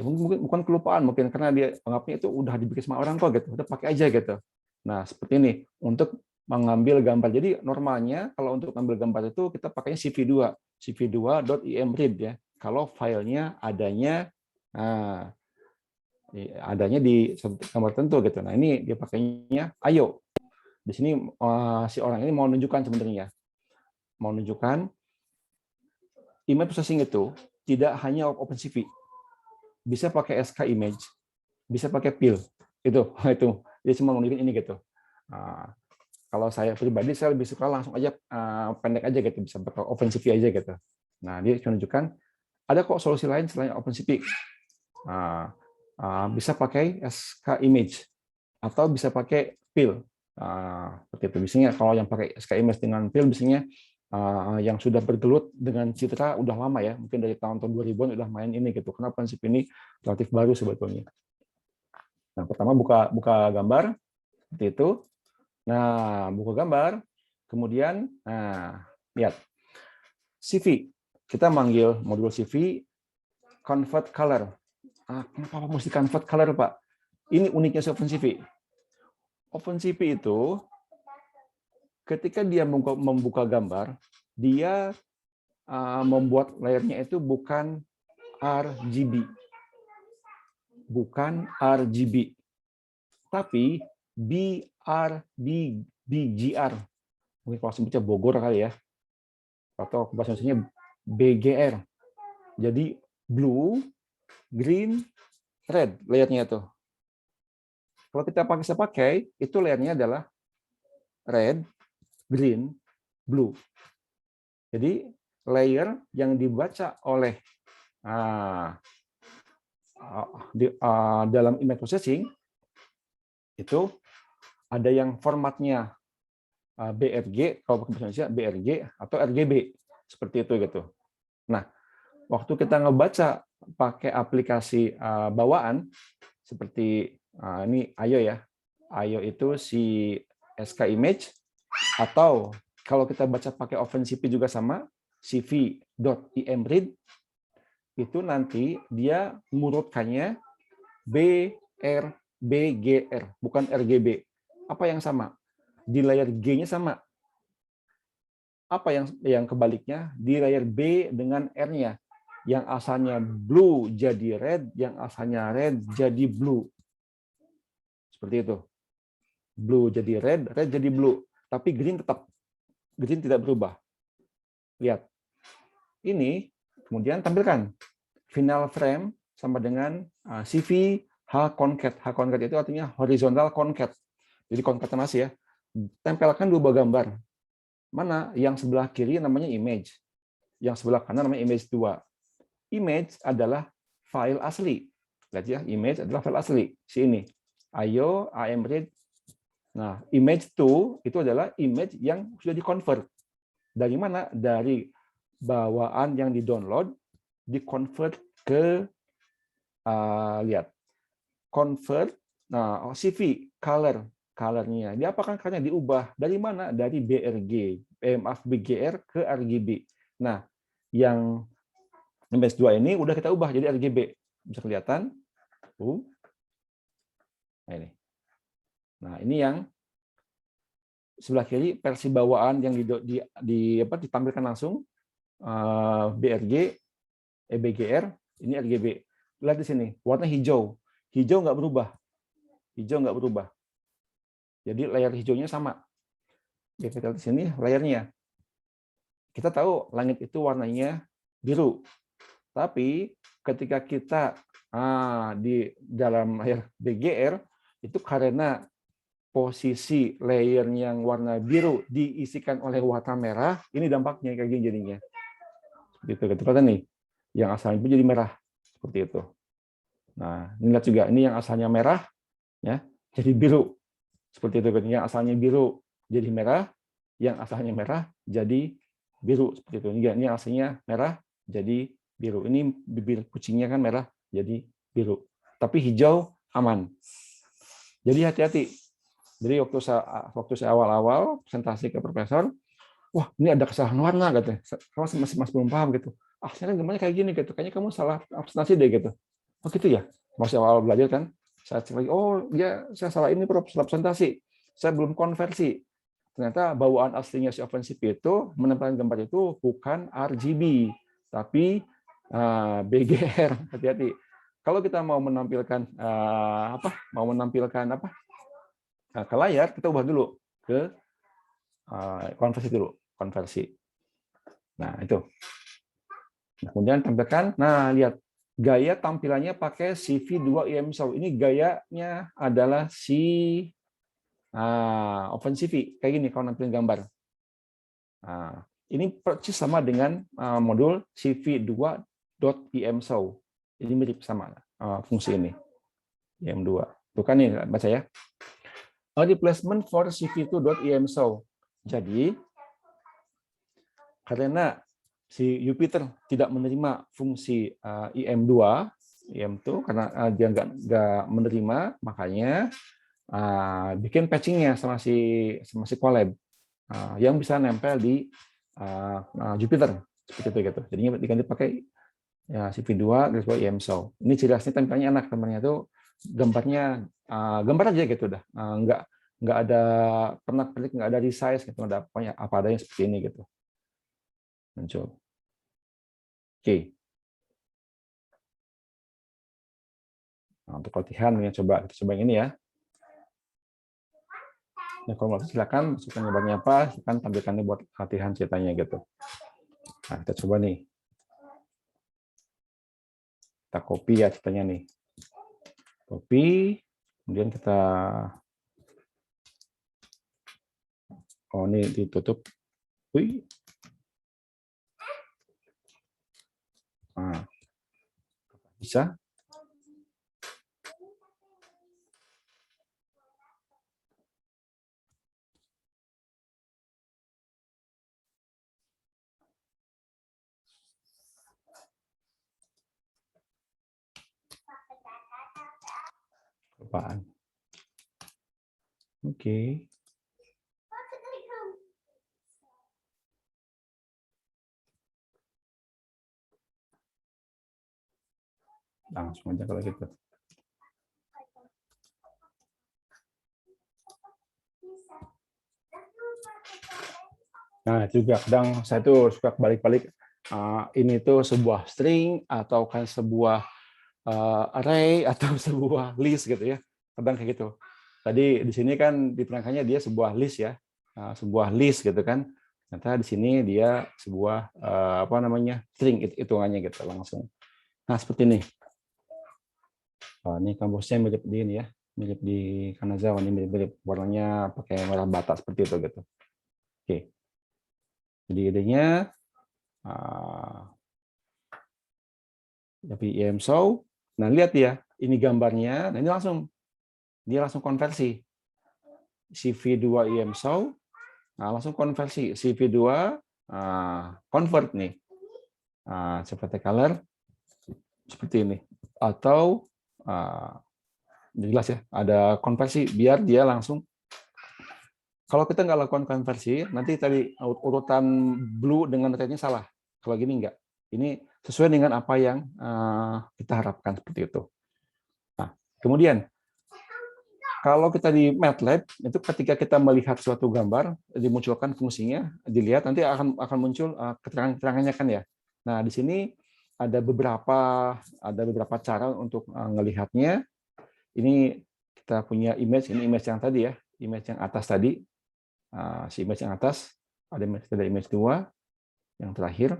mungkin bukan kelupaan, mungkin karena dia anggapnya itu udah dibikin sama orang kok gitu, udah pakai aja gitu. Nah seperti ini untuk mengambil gambar. Jadi normalnya kalau untuk mengambil gambar itu kita pakainya cv2.imread ya. Kalau filenya adanya di gambar tertentu gitu. Nah ini dia pakainya IO. Di sini si orang ini mau menunjukkan sebenarnya, image processing itu tidak hanya OpenCV, bisa pakai SK image, bisa pakai PIL. Itu dia cuma menunjukkan ini gitu. Kalau saya pribadi saya lebih suka langsung aja pendek aja gitu, bisa pakai OpenCV aja gitu. Nah dia menunjukkan ada kok solusi lain selain OpenCV. Bisa pakai SK image atau bisa pakai PIL. Seperti itu. Biasanya kalau yang pakai SK image dengan PIL biasanya yang sudah bergelut dengan Citra udah lama ya, mungkin dari tahun-tahun 2000-an udah main ini gitu. Karena prinsip ini relatif baru sebetulnya. Nah, pertama buka gambar seperti itu. Nah, buka gambar, kemudian lihat CV. Kita manggil modul CV convert color. Kenapa mesti convert color, Pak? Ini uniknya OpenCV. OpenCV itu ketika dia membuka gambar, dia membuat layernya itu bukan RGB. Bukan RGB. Tapi BGR. Mungkin kalau sebutnya Bogor kali ya. Atau bahasa Indonesia BGR. Jadi blue, green, red layernya itu. Kalau kita pakai, itu layernya adalah red, green, blue. Jadi layer yang dibaca oleh dalam image processing itu ada yang formatnya BRG, kalau pakai bahasa Indonesia BRG atau RGB, seperti itu gitu. Nah, waktu kita ngebaca pakai aplikasi bawaan seperti ini IO ya, IO itu si SK image, atau kalau kita baca pakai OpenCV juga sama, cv.imread, itu nanti dia mengurutkannya BGR, bukan RGB. Apa yang sama? Di layar G-nya sama. Apa yang kebaliknya? Di layar B dengan R-nya. Yang asalnya blue jadi red, yang asalnya red jadi blue. Seperti itu. Blue jadi red, red jadi blue. Tapi green tetap. Green tidak berubah. Lihat. Ini kemudian tampilkan. Final frame sama dengan CV H-concat. H-concat itu artinya horizontal concat. Jadi konkatenasi ya. Tempelkan dua buah gambar. Mana yang sebelah kiri namanya image. Yang sebelah kanan namanya image 2. Image adalah file asli. Lihat ya, image adalah file asli. Si ini. IO, imread. Nah, image 2 itu adalah image yang sudah dikonvert. Dari mana? Dari bawaan yang di-download, di-convert ke lihat. Convert, nah CV, color-nya. Diapakan color-nya diubah. Dari mana? Dari BGR ke RGB. Nah, yang image 2 ini udah kita ubah jadi RGB. Bisa kelihatan. Nah, ini yang sebelah kiri versi bawaan yang ditampilkan langsung BGR, ini RGB. Lihat di sini, warna hijau. Hijau nggak berubah. Jadi layar hijaunya sama. Ya, kita lihat di sini layarnya. Kita tahu langit itu warnanya biru. Tapi ketika kita di dalam layar BGR, itu karena posisi layer yang warna biru diisikan oleh warna merah, ini dampaknya kayak gini jadinya. Seperti itu. Kita nih, yang asalnya itu jadi merah seperti itu. Nah, ini lihat juga, ini yang asalnya merah, ya, jadi biru. Seperti itu. Yang asalnya biru jadi merah, yang asalnya merah jadi biru. Seperti itu. Ini asalnya merah jadi biru. Ini bibir kucingnya kan merah jadi biru. Tapi hijau aman. Jadi hati-hati. Jadi waktu saya awal-awal presentasi ke profesor, wah ini ada kesalahan warna katanya. Kamu masih belum paham gitu. Ah, saya kan gambarnya kayak gini gitu. Kayaknya kamu salah presentasi deh gitu. Oh gitu ya. Masih awal belajar kan. Saya cek lagi, oh ya saya salah ini Prof, salah presentasi. Saya belum konversi. Ternyata bawaan aslinya si OpenCV itu menempelkan gambar itu bukan RGB, tapi BGR. Hati-hati. Kalau kita mau menampilkan ke layar, kita ubah dulu ke konversi. Nah, itu. Nah, kemudian tampilkan, nah lihat gaya tampilannya pakai CV2 IMSO. Ini gayanya adalah si OpenCV. Kayak gini kalau nampilin gambar. Nah, ini persis sama dengan modul CV2.IMSO. Ini mirip sama fungsi ini. IM2. Tuh kan nih, baca ya. A replacement for CV2.IMSO. Jadi, karena si Jupyter tidak menerima fungsi IM2 karena dia nggak menerima, makanya bikin patchingnya sama si Colab yang bisa nempel di Jupyter seperti itu gitu. Jadinya diganti pakai ya, CV2 IMSO. Ini ciri khasnya tampilannya enak, temannya tuh gambarnya gambar aja gitu dah, nggak ada pernak-pernik, nggak ada resize gitu, ada apa adanya seperti ini gitu muncul. Oke. Nah, untuk latihan kita coba yang ini ya. Nah, kalau mau silakan masukkan gambarnya apa, silakan tampilkan buat latihan ceritanya gitu. Nah, kita coba nih. Kita copy ya ceritanya nih. Copy, kemudian kita ini ditutup. Wih. Nah, bisa. Apaan? Oke. Langsung aja kalau gitu. Nah, juga kadang saya tuh suka balik-balik ini tuh sebuah string atau kan sebuah array atau sebuah list gitu ya. Kadang kayak gitu. Tadi di sini kan diterangkannya dia sebuah list ya. Sebuah list gitu kan. Ternyata di sini dia sebuah string hitungannya gitu langsung. Nah, seperti ini. Ini kampusnya mirip di ini ya. Mirip di Kanazawa, ini mirip warnanya pakai warna bata seperti itu gitu. Oke. Jadi idenya tapi IMSO. Nah, lihat ya, ini gambarnya. Nah, ini dia langsung konversi. CV2 IMSO, nah, langsung konversi. CV2 convert nih. Seperti color seperti ini. Atau jelas ya, ada konversi biar dia langsung. Kalau kita nggak lakukan konversi, nanti tadi urutan blue dengan rednya salah. Kalau gini nggak. Ini sesuai dengan apa yang kita harapkan seperti itu. Nah, kemudian kalau kita di MATLAB itu ketika kita melihat suatu gambar dimunculkan fungsinya, dilihat nanti akan muncul keterangan-keterangannya kan ya. Nah, di sini ada beberapa cara untuk melihatnya. Ini kita punya image, ini image yang tadi ya, image yang atas tadi. Si image yang atas ada image 2 yang terakhir.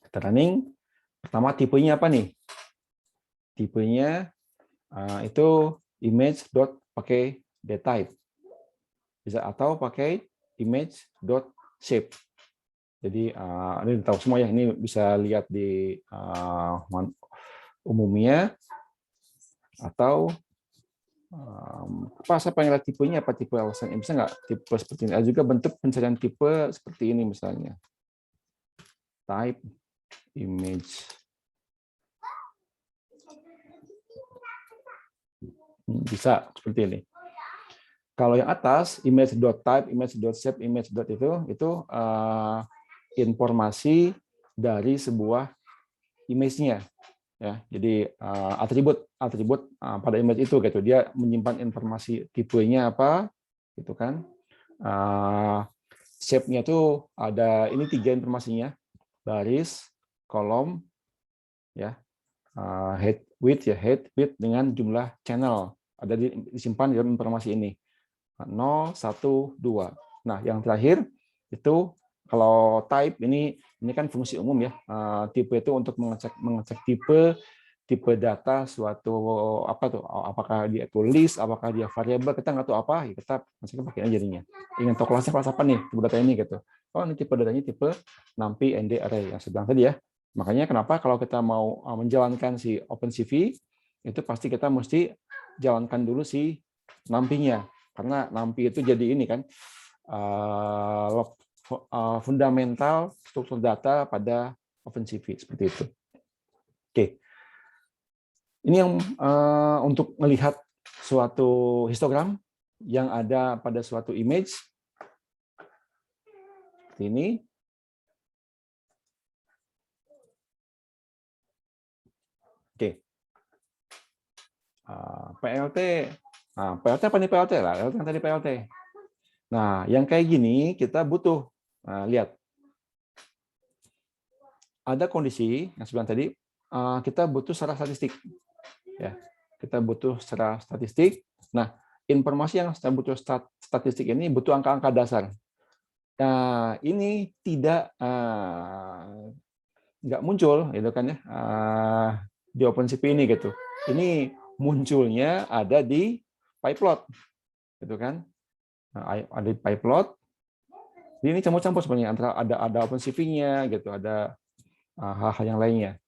Kita running. Pertama tipenya apa nih? Tipenya itu image dot pakai dtype. Bisa atau pakai image dot shape. Jadi ini tahu semua ya, ini bisa lihat di umumnya atau apa saya pengen lihat tipenya apa tipe alasan bisa nggak tipe seperti ini. Ada juga bentuk pencarian tipe seperti ini misalnya type image bisa seperti ini. Kalau yang atas image.type, image.shape, itu informasi dari sebuah image-nya ya. Jadi atribut pada image itu gitu. Dia menyimpan informasi tipenya apa gitu kan. Shape-nya itu ada ini 3 informasinya. Baris, kolom ya. Head width dengan jumlah channel ada disimpan di dalam informasi ini. 0, 1, 2. Nah, yang terakhir itu kalau type ini kan fungsi umum ya. Tipe itu untuk mengecek tipe data suatu apa tuh? Apakah dia itu list, apakah dia variabel, kita nggak tahu apa, ya kita masukkan pakai aja jadinya. Ingin tahu kelasnya kelas apa nih tipe data ini gitu. Oh, ini tipe datanya tipe NumPy ND array yang saya bilang tadi ya. Makanya kenapa kalau kita mau menjalankan si OpenCV itu pasti kita mesti jalankan dulu si NumPy-nya. Karena NumPy itu jadi ini kan fundamental struktur data pada OpenCV seperti itu. Oke, ini yang untuk melihat suatu histogram yang ada pada suatu image seperti ini. Oke, PLT. Nah, PLT apa nih PLT lah? Yang tadi PLT. Nah, yang kayak gini kita butuh. Nah, lihat. Ada kondisi yang sebenarnya tadi kita butuh secara statistik. Ya, kita butuh secara statistik. Nah, informasi yang kita butuh statistik ini butuh angka-angka dasar. Nah, ini tidak nggak muncul, gitu kan ya, di OpenCV ini gitu. Ini munculnya ada di PyPlot, gitu kan? Nah, ada di PyPlot. Ini campur-campur sebenarnya antara ada OpenCV-nya gitu, ada hal-hal yang lainnya.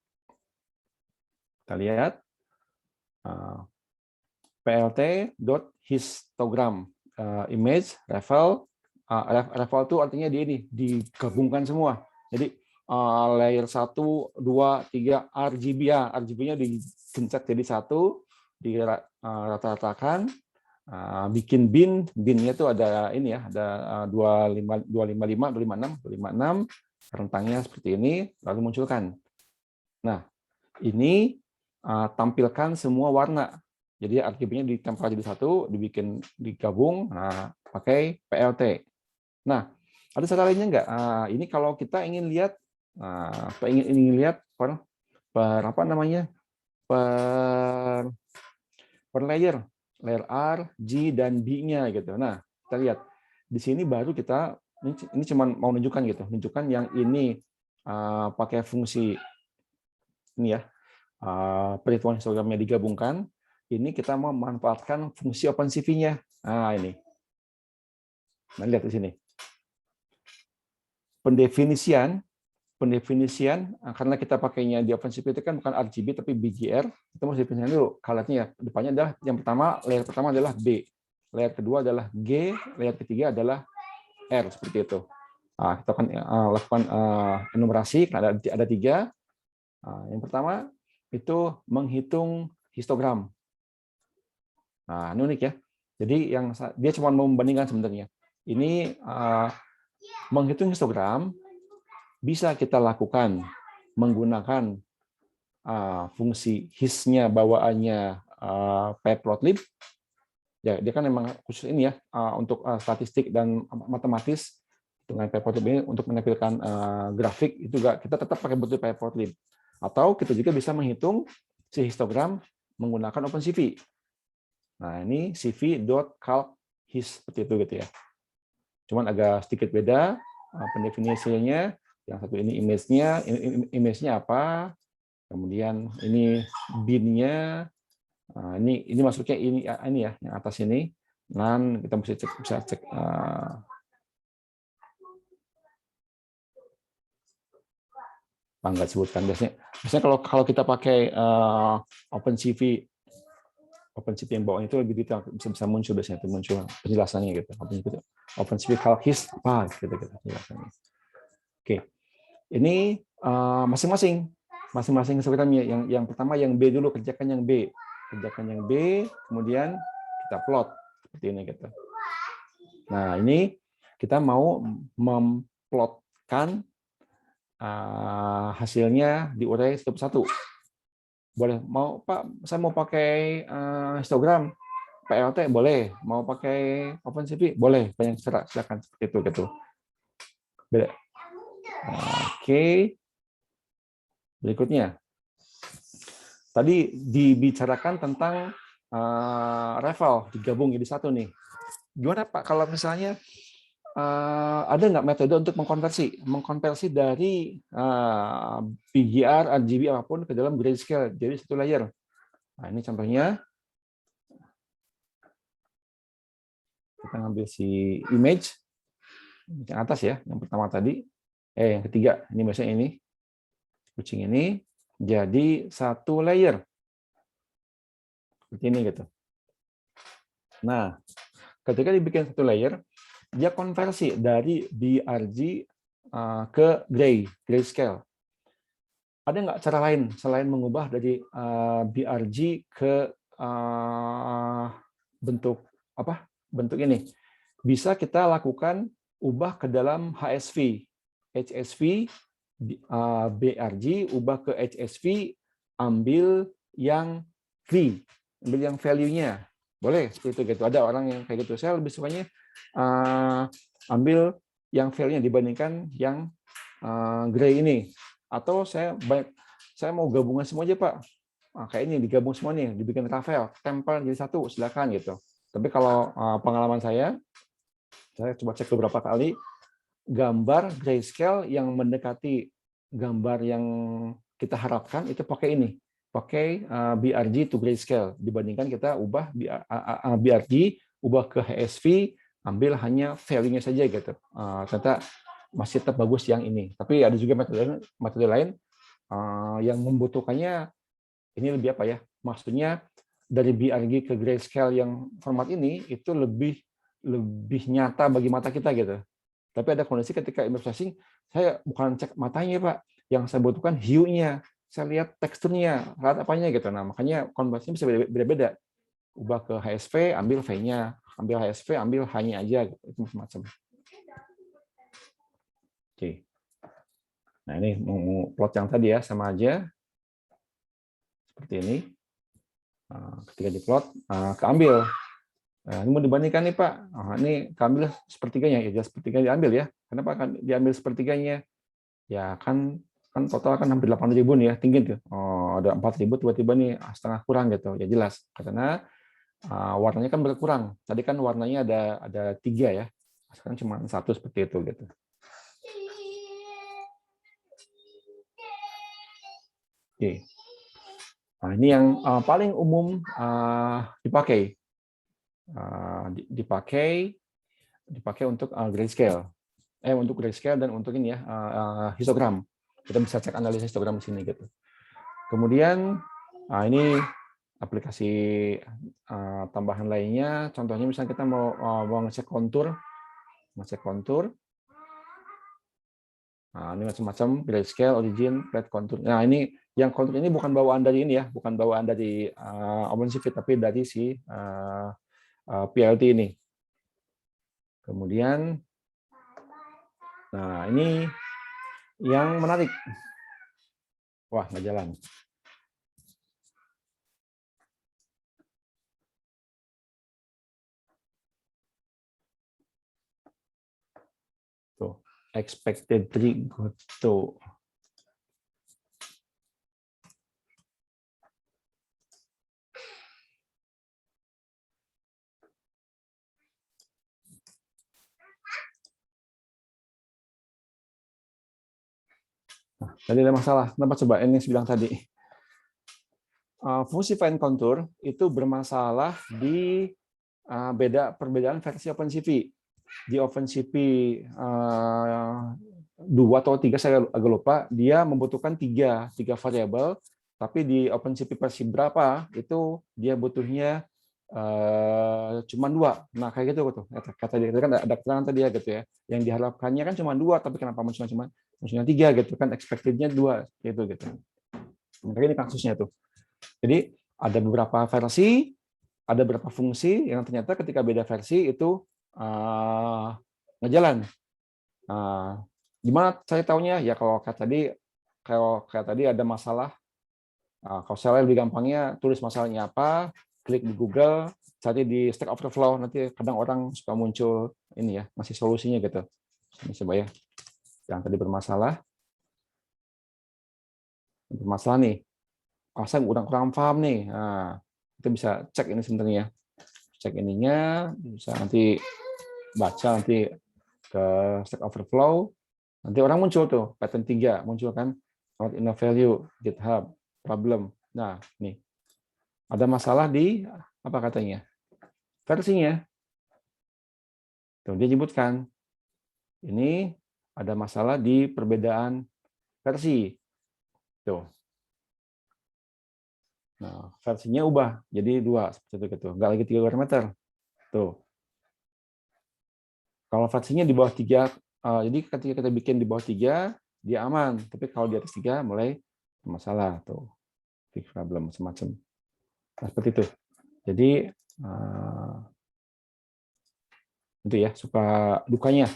Kita lihat plt.histogram image revel. Revel itu artinya di ini digabungkan semua. Jadi layer 1, 2, 3 RGB ya, RGB-nya digencet jadi satu, dirata-ratakan, bikin bin-nya itu ada ini ya, ada 255, 256, rentangnya seperti ini, lalu munculkan. Nah, ini tampilkan semua warna. Jadi RGB-nya ditempel jadi satu, digabung, pakai PLT. Nah, ada cara lainnya nggak? Ini kalau kita ingin lihat, ingin lihat per apa namanya, per layer R, G dan B-nya gitu. Nah, kita lihat di sini baru kita ini cuma mau nunjukkan gitu, nunjukkan yang ini pakai fungsi ini ya. Perhitungan histogramnya digabungkan, ini kita memanfaatkan fungsi OpenCV-nya. Nah, ini. Nah, lihat di sini. Pendefinisian karena kita pakainya di OpenCV itu kan bukan RGB tapi BGR, kita harus definisikan dulu color-nya ya. Depannya adalah yang pertama, layer pertama adalah B, layer kedua adalah G, layer ketiga adalah R seperti itu. Kita akan lakukan enumerasi, ada 3. Yang pertama itu menghitung histogram. Nah, ini unik ya. Jadi yang dia cuma mau membandingkan sebenarnya. Ini menghitung histogram bisa kita lakukan menggunakan fungsi his-nya bawaannya Pyplotlib. Ya, dia kan memang khusus ini ya untuk statistik dan matematis dengan Pyplotlib ini untuk menampilkan grafik itu juga kita tetap pakai betul Pyplotlib. Atau kita juga bisa menghitung si histogram menggunakan OpenCV. Nah, ini cv.calc_his seperti itu gitu ya. Cuman agak sedikit beda pendefinisinya. Yang satu ini image-nya apa? Kemudian ini bin-nya. Ini masuknya ini ya, yang atas ini. Dan kita bisa cek Nggak sebutkan. Biasanya kalau kita pakai OpenCV yang bawahnya itu lebih detail, bisa muncul biasanya, itu muncul penjelasannya gitu. OpenCV Calhis apa gitu penjelasannya. Oke, ini masing-masing histogram-nya. Yang pertama yang B dulu, kerjakan yang B, kemudian kita plot seperti ini gitu. Nah, ini kita mau memplotkan hasilnya diurai satu persatu. Boleh, mau Pak, saya mau pakai histogram PLT, boleh. Mau pakai OpenCV, boleh. Banyak cara, silakan seperti itu gitu. Beda. Oke. Berikutnya. Tadi dibicarakan tentang reval, digabung jadi satu nih. Gimana Pak kalau misalnya ada nggak metode untuk mengkonversi dari PGR, RGB apapun ke dalam grayscale jadi satu layer. Nah, ini contohnya. Kita ngambil si image yang atas ya, yang pertama tadi. Yang ketiga, ini biasanya ini. Kucing ini jadi satu layer. Seperti ini gitu. Nah, ketika dibikin satu layer, dia konversi dari BRG ke grayscale. Ada nggak cara lain selain mengubah dari BRG ke bentuk ini? Bisa kita lakukan ubah ke dalam HSV, BRG, ubah ke HSV, ambil yang V, ambil yang value-nya. Boleh seperti itu gitu. Ada orang yang kayak gitu. Saya lebih sukanya ambil yang value-nya dibandingkan yang gray ini. Atau saya mau gabungan semua aja Pak. Kayak ini digabung semua nih, dibikin ravel, tempel jadi satu, silakan gitu. Tapi kalau pengalaman saya coba cek beberapa kali, gambar grayscale yang mendekati gambar yang kita harapkan itu pakai ini, pakai BRG to grayscale dibandingkan kita ubah BRG ubah ke HSV, ambil hanya value-nya saja gitu. Ternyata masih tetap bagus yang ini. Tapi ada juga metode lain yang membutuhkannya ini lebih apa ya? Maksudnya dari BRG ke grayscale yang format ini itu lebih nyata bagi mata kita gitu. Tapi ada kondisi ketika image processing, saya bukan cek matanya Pak, yang saya butuhkan hue-nya, saya lihat teksturnya, lihat apanya gitu. Nah makanya konversinya bisa beda-beda. Ubah ke HSV, ambil V-nya, ambil HSV, ambil H-nya aja, gitu. Itu macam-macam. Oke. Nah ini mau plot yang tadi ya, sama aja. Seperti ini. Ketika diplot, keambil. Nah, ini mau dibandingkan nih Pak. Ini keambil sepertiganya, ya jelas sepertiga diambil ya. Kenapa kan diambil sepertiganya? Ya kan total kan hampir 8.000 nih ya, tinggi tuh. Ada 4.000 tiba-tiba nih setengah kurang gitu. Ya jelas karena warnanya kan berkurang. Tadi kan warnanya ada 3 ya. Sekarang cuma 1 seperti itu gitu. Oke. Nah, ini yang paling umum dipakai untuk grayscale. Untuk grayscale dan untuk ini ya histogram. Kita bisa cek analisis histogram di sini gitu. Kemudian ini aplikasi tambahan lainnya. Contohnya misalnya kita mau ngecek kontur, Nah, ini macam-macam grayscale, origin, flat contour. Nah, ini yang kontur ini bukan bawaan dari ini ya, bukan bawaan dari OpenCV tapi dari si PLT ini. Kemudian, nah ini yang menarik. Wah, nggak jalan. Tuh, expected tree goto. Nah, tadi ada masalah. Kenapa coba ini bilang tadi? Fungsi find contour itu bermasalah di perbedaan versi OpenCV. Di OpenCV 2 atau 3, saya agak lupa, dia membutuhkan tiga variabel, tapi di OpenCV versi berapa itu dia butuhnya cuma 2. Nah, kayak gitu tuh. Kata dia kan ada keterangan tadi ya gitu ya. Yang diharapkannya kan cuma 2, tapi kenapa munculnya 3 gitu kan, expected-nya 2 gitu. Nah, ini kasusnya tuh. Jadi ada beberapa versi, ada beberapa fungsi yang ternyata ketika beda versi itu ngejalan. Gimana saya tahunya? Ya kalau kayak tadi ada masalah. Kalau saya lebih gampangnya tulis masalahnya apa, klik di Google, cari di Stack Overflow, nanti kadang orang suka muncul ini ya, masih solusinya gitu. Ini coba ya, yang tadi bermasalah nih. Saya kurang paham nih. Nah, kita bisa cek ini sebenarnya. Cek ininya, bisa nanti baca nanti ke Stack Overflow. Nanti orang muncul tuh, pattern 3 muncul kan. Not enough value, GitHub, problem. Nah, nih. Ada masalah di apa katanya? Versinya. Tuh, dia sebutkan. Ini ada masalah di perbedaan versi. Tuh. Nah, versinya ubah jadi 2 seperti itu. Enggak lagi 3 parameter. Tuh. Kalau versinya di bawah 3, jadi ketika kita bikin di bawah 3, dia aman. Tapi kalau di atas 3 mulai masalah tuh. Fix problem semacam. Nah, seperti itu. Jadi itu ya, suka dukanya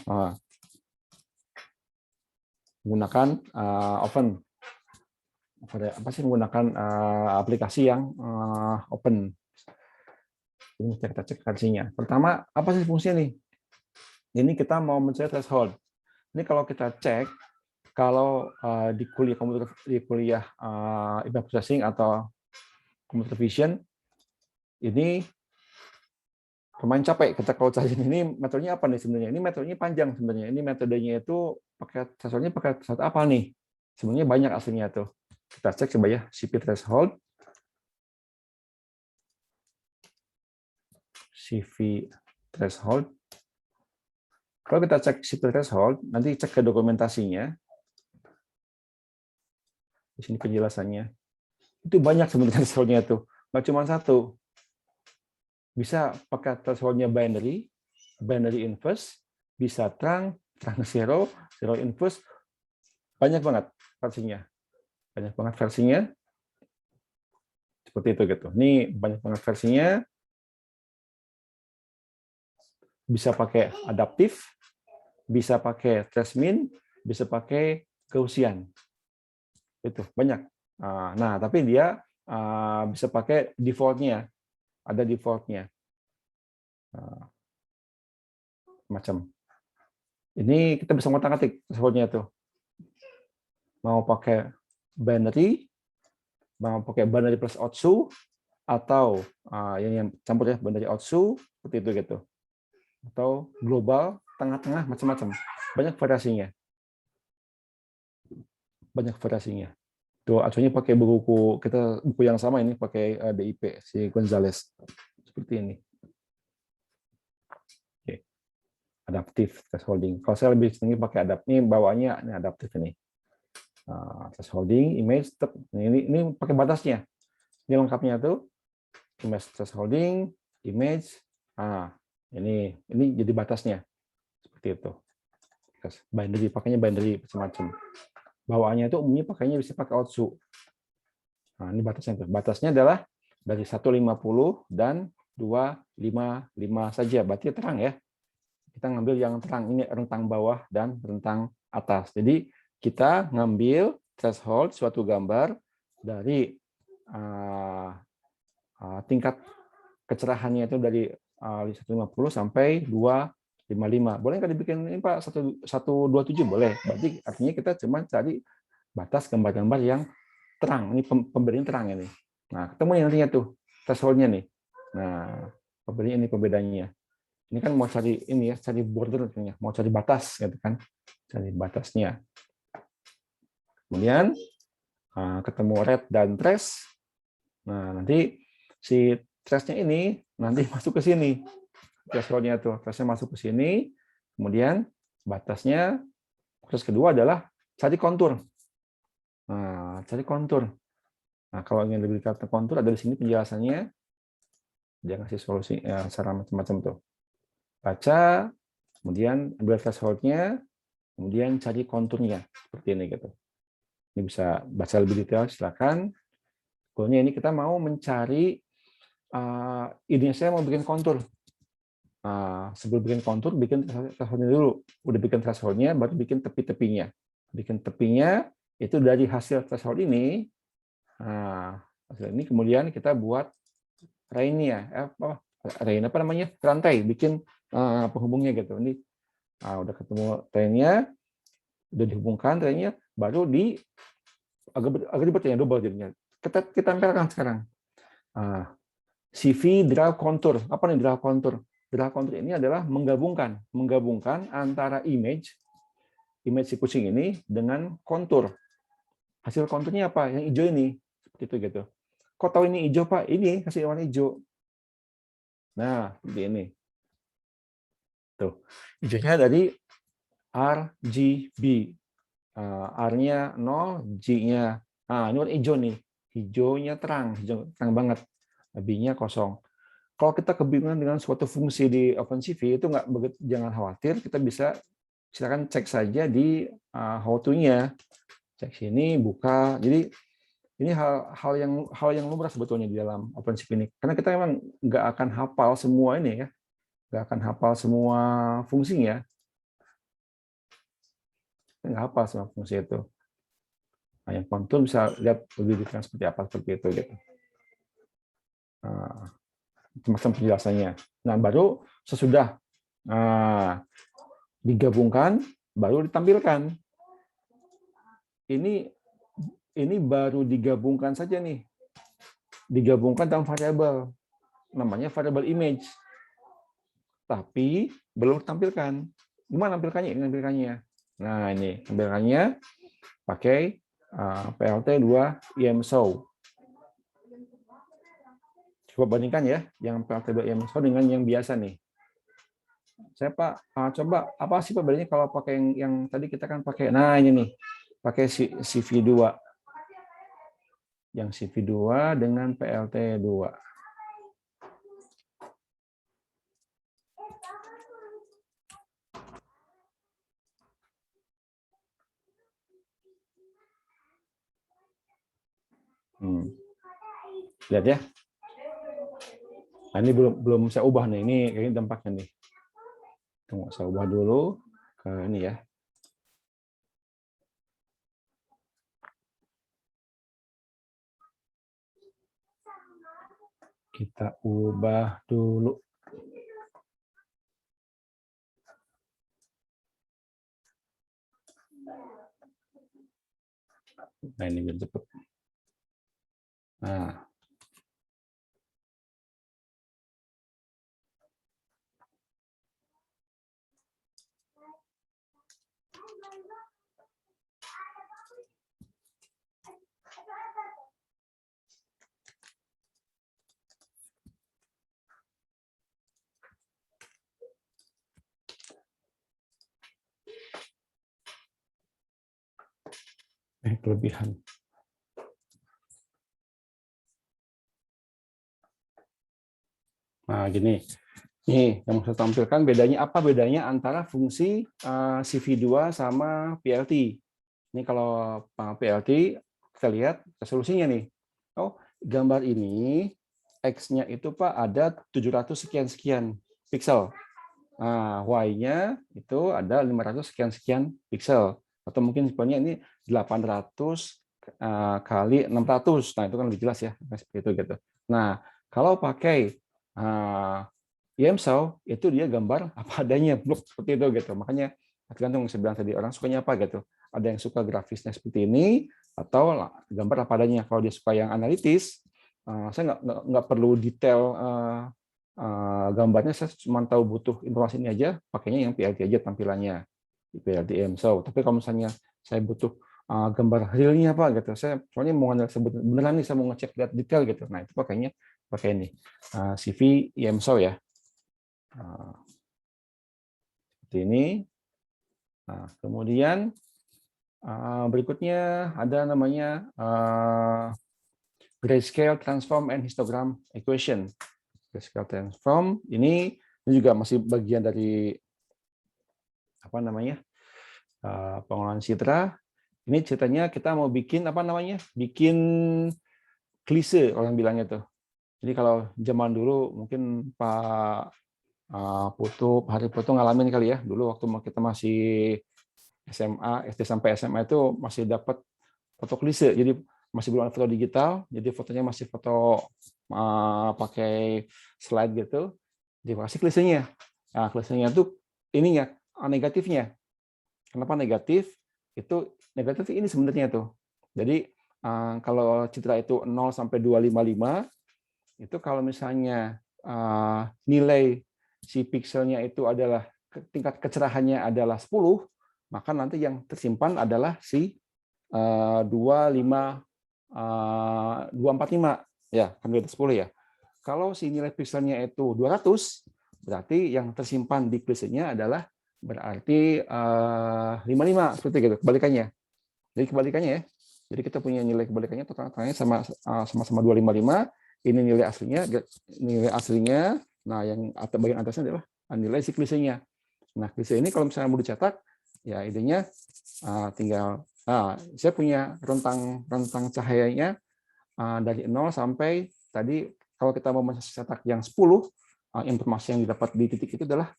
menggunakan open. Apa sih menggunakan aplikasi yang open. Ini kita cek versinya. Pertama, apa sih fungsinya nih? Ini kita mau mencari threshold. Ini kalau kita cek, kalau di kuliah image processing atau computer vision, ini lumayan capek. Kita kalau cari ini metodenya apa nih sebenarnya? Ini metodenya panjang sebenarnya. Ini metodenya itu pakai thresholdnya pakai threshold apa nih? Sebenarnya banyak aslinya tuh. Kita cek coba ya, CP threshold. CV threshold. Kalau kita cek CP threshold, nanti cek ke dokumentasinya. Di sini penjelasannya. Itu banyak sebenarnya thresholdnya tuh. Nggak cuma satu. Bisa pakai thresholdnya binary inverse, bisa terang zero, zero inverse. Banyak banget versinya. Banyak banget versinya. Seperti itu gitu. Ini banyak banget versinya. Bisa pakai adaptif, bisa pakai trace min, bisa pakai Gaussian. Itu banyak. Nah, tapi dia bisa pakai default-nya. Ada default-nya. Macam. Ini kita bisa ngotak-ngatik default-nya tuh. Mau pakai binary, mau pakai binary plus outsu, atau yang campur ya binary outsu, seperti itu gitu. Atau global, tengah-tengah, macam-macam. Banyak variasinya. Banyak variasinya. Tuh, acuannya pakai buku yang sama ini pakai BIP si Gonzales. Seperti ini. Oke. Adaptive thresholding. Kalau saya lebih senang pakai adaptif, ini bawaannya ini adaptif ini. Thresholding, image, ini pakai batasnya. Ini lengkapnya tuh image thresholding, image. Ini jadi batasnya. Seperti itu. Binary, pakainya binary semacam. Bawaannya itu umumnya pakainya bisa pakai outsu. Nah, ini batasnya. Batasnya adalah dari 150 dan 255 saja. Berarti terang ya. Kita ngambil yang terang. Ini rentang bawah dan rentang atas. Jadi kita ngambil threshold suatu gambar dari tingkat kecerahannya itu dari 150 sampai 255. Boleh nggak dibikin ini Pak 127? Boleh. Berarti artinya kita cuma cari batas gambar-gambar yang terang. Ini pemberian terang ini. Nah, ketemu yang nantinya tuh threshold-nya nih. Nah, pemberian ini pembedanya. Ini kan mau cari ini ya, cari border artinya, mau cari batas gitu kan. Cari batasnya. Kemudian ketemu red dan trace. Nah, nanti si trace-nya ini nanti masuk ke sini. Threshold-nya tuh, trace-nya masuk ke sini. Kemudian batasnya Proses kedua adalah cari kontur. Nah, cari kontur. Nah, kalau ingin lebih dekat kontur, ada di sini penjelasannya. Dia ngasih solusi cara macam-macam tuh. Baca, kemudian ambil threshold-nya, kemudian cari konturnya seperti ini gitu. Ini bisa baca lebih detail, silakan. Pokoknya ini kita mau mencari ini saya mau bikin kontur. Sebelum bikin kontur, bikin threshold-nya dulu. Udah bikin threshold-nya, baru bikin tepi-tepinya. Bikin tepinya itu dari hasil threshold ini. Hasil ini kemudian kita buat rain-nya, rain apa namanya, rantai, bikin penghubungnya gitu. Ini udah ketemu rain-nya, udah dihubungkan rain-nya, baru di agak ribet ya, double jadinya. Kita tempelkan sekarang. CV draw contour. Apa nih draw contour? Draw contour ini adalah menggabungkan antara image si kucing ini dengan kontur. Hasil konturnya apa? Yang hijau ini. Seperti itu gitu. Kok tahu ini hijau, Pak? Ini hasil warna hijau. Nah, seperti ini. Tuh. Hijaunya dari RGB. R-nya 0, G-nya. Ini warna hijau nih. Hijaunya terang, hijau terang banget. B-nya kosong. Kalau kita kebingungan dengan suatu fungsi di OpenCV, itu jangan khawatir, kita bisa silakan cek saja di how to-nya. Cek sini, buka. Jadi ini hal yang lumrah sebetulnya di dalam OpenCV ini. Karena kita memang nggak akan hafal semua ini ya, nggak akan hafal semua fungsinya. Kita nggak hafal semua fungsi itu. Nah, yang kontur bisa lihat lebih detail seperti apa seperti itu gitu. Macam penjelasannya. Nah, baru sesudah digabungkan, baru ditampilkan. Ini baru digabungkan saja nih. Digabungkan dalam variabel. Namanya variabel image. Tapi belum ditampilkan. Gimana tampilkannya? Ini tampilkannya. Nah, ini tampilkannya pakai PLT2 IMShow. Coba bandingkan ya, yang PLT2 IMShow dengan yang biasa nih. Saya Pak, coba apa sih Pak bedanya kalau pakai yang tadi kita kan pakai, nah ini nih, pakai CV2. Yang CV2 dengan PLT2. Lihat ya. Nah, ini belum saya ubah nih. Ini dampaknya nih. Tunggu, saya ubah dulu ke ini ya. Kita ubah dulu. Nah, ini biar cepat. Nah. Kelebihan. Nah, gini. Nih, yang mau saya tampilkan bedanya apa? Bedanya antara fungsi CV2 sama PLT. Ini kalau PLT, kita lihat resolusinya nih. Oh, gambar ini, X-nya itu Pak ada 700 sekian-sekian piksel. Nah, Y-nya itu ada 500 sekian-sekian piksel. Atau mungkin sebenarnya ini 800 kali 600. Nah, itu kan lebih jelas ya. Seperti itu gitu. Nah, kalau pakai IMShow, itu dia gambar apa adanya. Seperti itu gitu. Makanya tergantung saya bilang tadi, orang sukanya apa gitu. Ada yang suka grafisnya seperti ini, atau gambar apa adanya. Kalau dia suka yang analitis, saya nggak perlu detail gambarnya, saya cuma tahu butuh informasi ini aja, pakainya yang PLT aja tampilannya, PLT IMShow. Tapi kalau misalnya saya butuh gambar realnya apa gitu, saya soalnya mau beneran nih, saya mau ngecek lihat detail gitu. Nah, itu pakainya pakai ini CV IMShow ya. Seperti ini. Nah, kemudian berikutnya ada namanya grayscale transform and histogram equation. Grayscale transform ini juga masih bagian dari apa namanya pengolahan citra. Ini ceritanya kita mau bikin apa namanya? Bikin klise orang bilangnya tuh. Jadi kalau zaman dulu mungkin Pak Putu, Hari Putu ngalamin kali ya. Dulu waktu kita masih SMA, SD sampai SMA itu masih dapat foto klise. Jadi masih belum ada foto digital, jadi fotonya masih foto pakai slide gitu. Jadi kasih klisenya. Nah, klisenya itu ininya negatifnya. Kenapa negatif? Itu negatif ini sebenarnya tuh. Jadi kalau citra itu 0 sampai 255 itu kalau misalnya nilai si pikselnya itu adalah tingkat kecerahannya adalah 10, maka nanti yang tersimpan adalah si 245 ya, kan beda 10 ya. Kalau si nilai pikselnya itu 200, berarti yang tersimpan di pikselnya adalah berarti 55 seperti itu kebalikannya. Jadi kebalikannya ya. Jadi kita punya nilai kebalikannya totalnya sama-sama 255. Ini nilai aslinya. Nah, yang bagian atasnya adalah nilai si klisenya. Nah, klise ini kalau misalnya mau dicetak, ya idenya tinggal saya punya rentang cahayanya dari 0 sampai tadi kalau kita mau mencetak yang 10, informasi yang didapat di titik itu adalah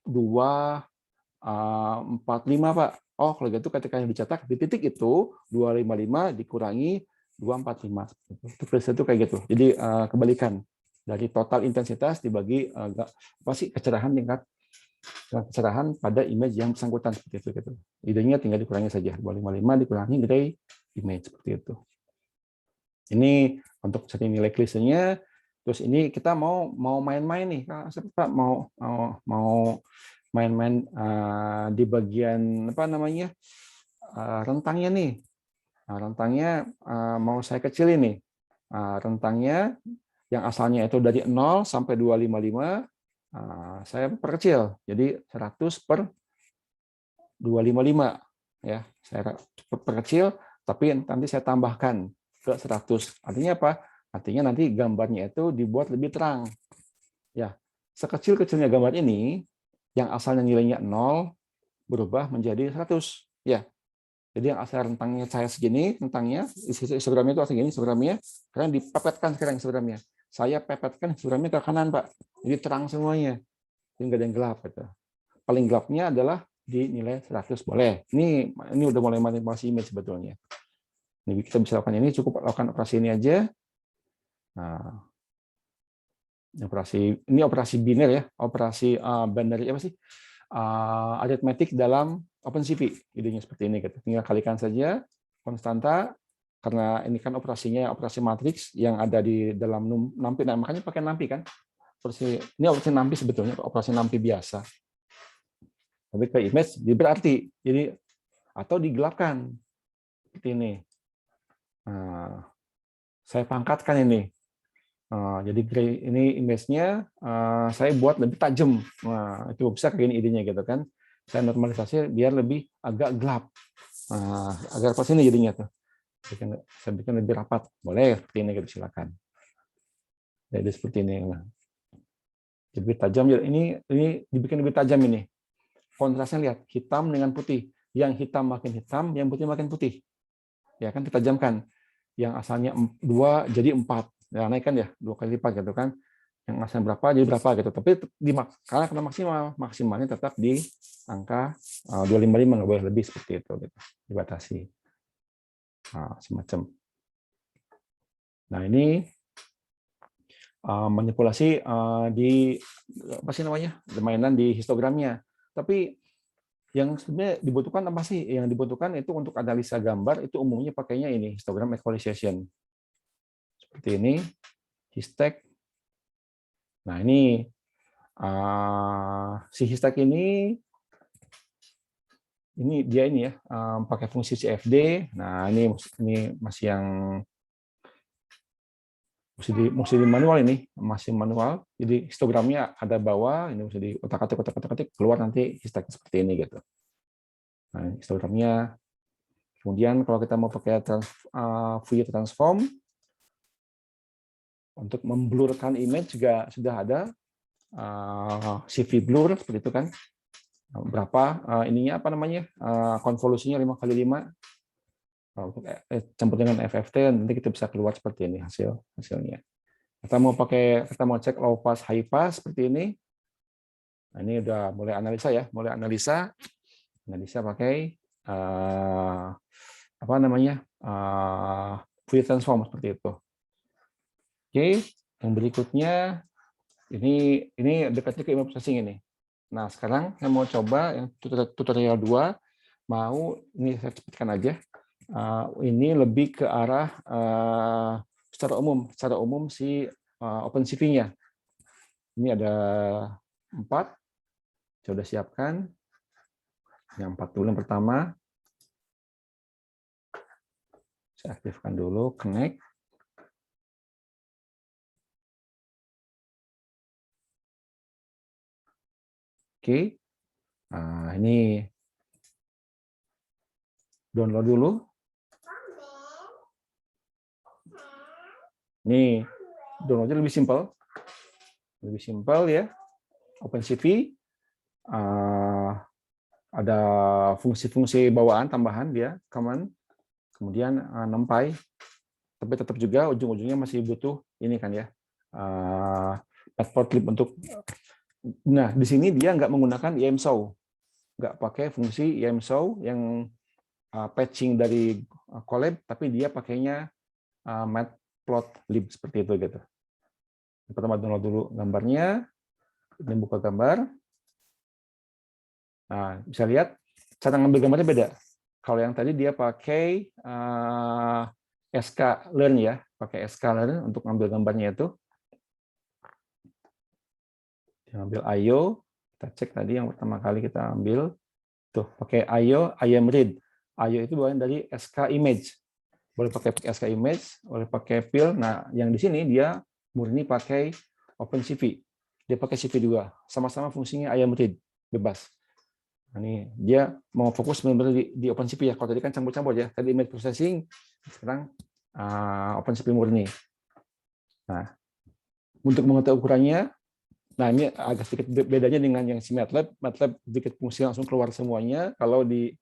245, Pak. Oh, kalau gitu ketika yang dicetak di titik itu 255 dikurangi 245. Itu klise itu kayak gitu. Jadi kebalikan dari total intensitas dibagi apa sih kecerahan tingkat kecerahan pada image yang bersangkutan seperti itu gitu. Idenya tinggal dikurangi saja 255 dikurangi dari image seperti itu. Ini untuk cari nilai klisenya. Terus ini kita mau main-main nih, Pak, mau main-main di bagian apa namanya rentangnya nih. Nah, rentangnya mau saya kecilin nih. Rentangnya yang asalnya itu dari 0 sampai 255, saya perkecil. Jadi 100 per 255. Ya, saya perkecil, tapi nanti saya tambahkan ke 100. Artinya apa? Artinya nanti gambarnya itu dibuat lebih terang. Ya, sekecil-kecilnya gambar ini, yang asalnya nilainya 0, berubah menjadi 100. Ya, jadi yang asal rentangnya saya segini, rentangnya histogramnya itu segini, histogramnya sekarang dipepetkan sekarang histogramnya. Saya pepetkan histogramnya ke kanan, Pak. Jadi terang semuanya. Jadi nggak ada yang gelap gitu. Paling gelapnya adalah di nilai 100 boleh. Ini udah mulai manipulasi image sebetulnya. Ini kita bisa lakukan ini, cukup lakukan operasi ini aja. Nah, ini operasi biner ya, operasi binary apa sih? Aritmetik dalam OpenCV, idenya seperti ini. Tinggal kalikan saja konstanta, karena ini kan operasinya operasi matriks yang ada di dalam NumPy, nah makanya pakai NumPy kan. Ini operasi NumPy sebetulnya, operasi NumPy biasa. Tapi ke image berarti, jadi atau digelapkan seperti ini. Nah, saya pangkatkan ini. Jadi ini image-nya saya buat lebih tajam. Nah, itu bisa kayak gini idenya gitu kan. Saya normalisasi biar lebih agak gelap. Agar pas ini jadinya tuh. Saya bikin lebih rapat. Boleh seperti ini gitu, silakan. Jadi seperti ini. Nah, lebih tajam. Ini dibikin lebih tajam ini. Kontrasnya lihat, hitam dengan putih. Yang hitam makin hitam, yang putih makin putih. Ya kan ditajamkan. Yang asalnya 2 jadi 4. Ya, naik kan ya 2 kali lipat gitu kan. Yang asalnya berapa jadi berapa gitu. Tapi karena maksimalnya tetap di angka 255, nggak boleh lebih seperti itu gitu. Dibatasi. Semacam. Nah, ini manipulasi di apa sih namanya? Mainan di histogramnya. Tapi yang sebenarnya dibutuhkan apa sih? Yang dibutuhkan itu untuk analisa gambar itu umumnya pakainya ini histogram equalization. Seperti ini, Histag. Nah, ini si Histag ini dia ini ya pakai fungsi CFD. Nah, ini masih yang mesti di manual ini, masih manual. Jadi histogramnya ada bawah, ini mesti di otak-atik keluar nanti Histag seperti ini gitu. Nah, histogramnya. Kemudian kalau kita mau pakai Fourier transform, untuk memblurkan image juga sudah ada CV blur seperti itu kan. Berapa ininya apa namanya? Konvolusinya 5x5. Untuk campur dengan FFT nanti kita bisa keluar seperti ini hasilnya. Kita mau cek low pass, high pass seperti ini. Nah, ini udah mulai analisa ya, analisa pakai apa namanya? Fourier transform seperti itu. Oke, yang berikutnya ini dekatnya ke image processing ini. Nah, sekarang saya mau coba yang tutorial 2, ini saya cepatkan aja. Ini lebih ke arah secara umum si OpenCV-nya. Ini ada 4, saya sudah siapkan. Yang 4 dulu yang pertama. Saya aktifkan dulu, connect. Oke, nah, ini download dulu. Ini downloadnya lebih simpel ya. OpenCV ada fungsi-fungsi bawaan tambahan dia, command, kemudian numpy, tapi tetap juga ujung-ujungnya masih butuh ini kan ya, matplotlib untuk. Nah, di sini dia nggak menggunakan IMSOW, nggak pakai fungsi IMSOW yang patching dari Colab, tapi dia pakainya matplotlib seperti itu gitu. Pertama download dulu gambarnya, ini buka gambar. Nah, bisa lihat cara ngambil gambarnya beda. Kalau yang tadi dia pakai sklearn ya, pakai sklearn untuk ngambil gambarnya itu. Ambil IO, kita cek tadi yang pertama kali kita ambil, tuh pakai IO, IMRead. IO itu bagian dari SK image. Boleh pakai SK image, boleh pakai PIL. Nah, yang di sini dia murni pakai OpenCV. Dia pakai CV2, sama-sama fungsinya IMRead, bebas. Nah, ini dia mau fokus benar-benar di OpenCV ya. Kalau tadi kan campur-campur ya. Tadi image processing, sekarang OpenCV murni. Nah, untuk mengetahui ukurannya, nah ini agak sedikit bedanya dengan yang si MATLAB. MATLAB sedikit fungsi langsung keluar semuanya. Kalau di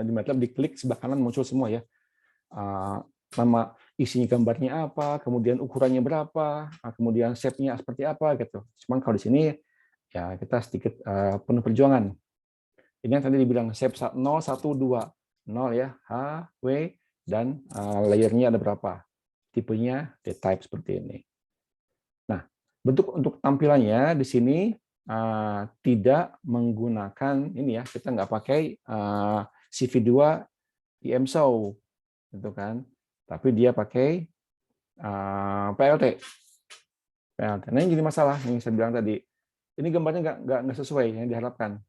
MATLAB diklik sebelah kanan muncul semua ya. Nama isinya gambarnya apa, kemudian ukurannya berapa, kemudian shape-nya seperti apa gitu. Cuman kalau di sini ya kita sedikit penuh perjuangan. Ini yang tadi dibilang shape 0, 1, 2. 0 ya, H, W, dan layer-nya ada berapa. Tipenya D-type seperti ini. Nah, bentuk untuk tampilannya di sini tidak menggunakan ini ya, kita nggak pakai CV2 IMSOW, gitu kan. Tapi dia pakai PLT. Nah, ini jadi masalah yang saya bilang tadi. Ini gambarnya nggak sesuai yang diharapkan.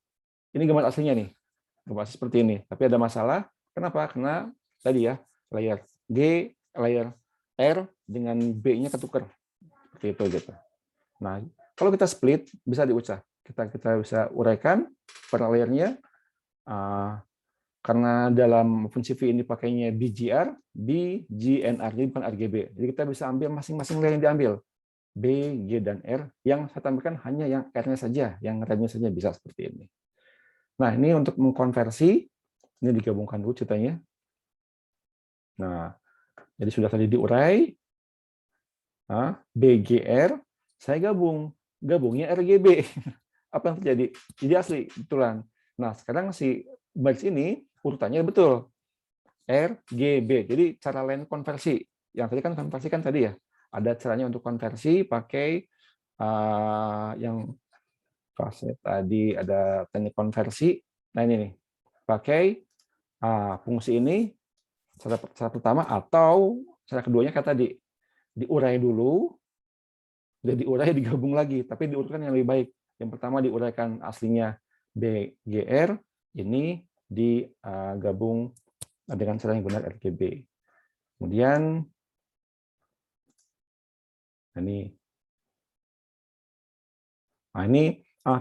Ini gambar aslinya nih, gambar asli seperti ini. Tapi ada masalah. Kenapa? Karena tadi ya layer G, layer R dengan B-nya ketukar seperti itu gitu. Nah, kalau kita split bisa diucap. Kita bisa uraikan per layernya. Karena dalam OpenCV ini pakainya BGR, BGNR, jadi bukan RGB. Jadi kita bisa ambil masing-masing layer yang diambil. B, G, dan R. Yang saya tambahkan hanya yang R-nya saja, yang red-nya saja bisa seperti ini. Nah, ini untuk mengkonversi, ini digabungkan dulu ceritanya. Nah, jadi sudah tadi diurai, BGR, saya gabungnya RGB. Apa yang terjadi? Jadi asli, betulan. Nah, sekarang si batch ini urutannya betul. RGB. Jadi cara lain konversi. Yang tadi kan konversi kan tadi ya. Ada caranya untuk konversi pakai yang fase tadi ada teknik konversi. Nah, ini nih. Pakai fungsi ini cara pertama, atau cara keduanya kata diurai dulu, udah diurai digabung lagi, tapi diurutkan yang lebih baik. Yang pertama diuraikan aslinya BGR, ini digabung dengan cara yang benar RGB. Kemudian ini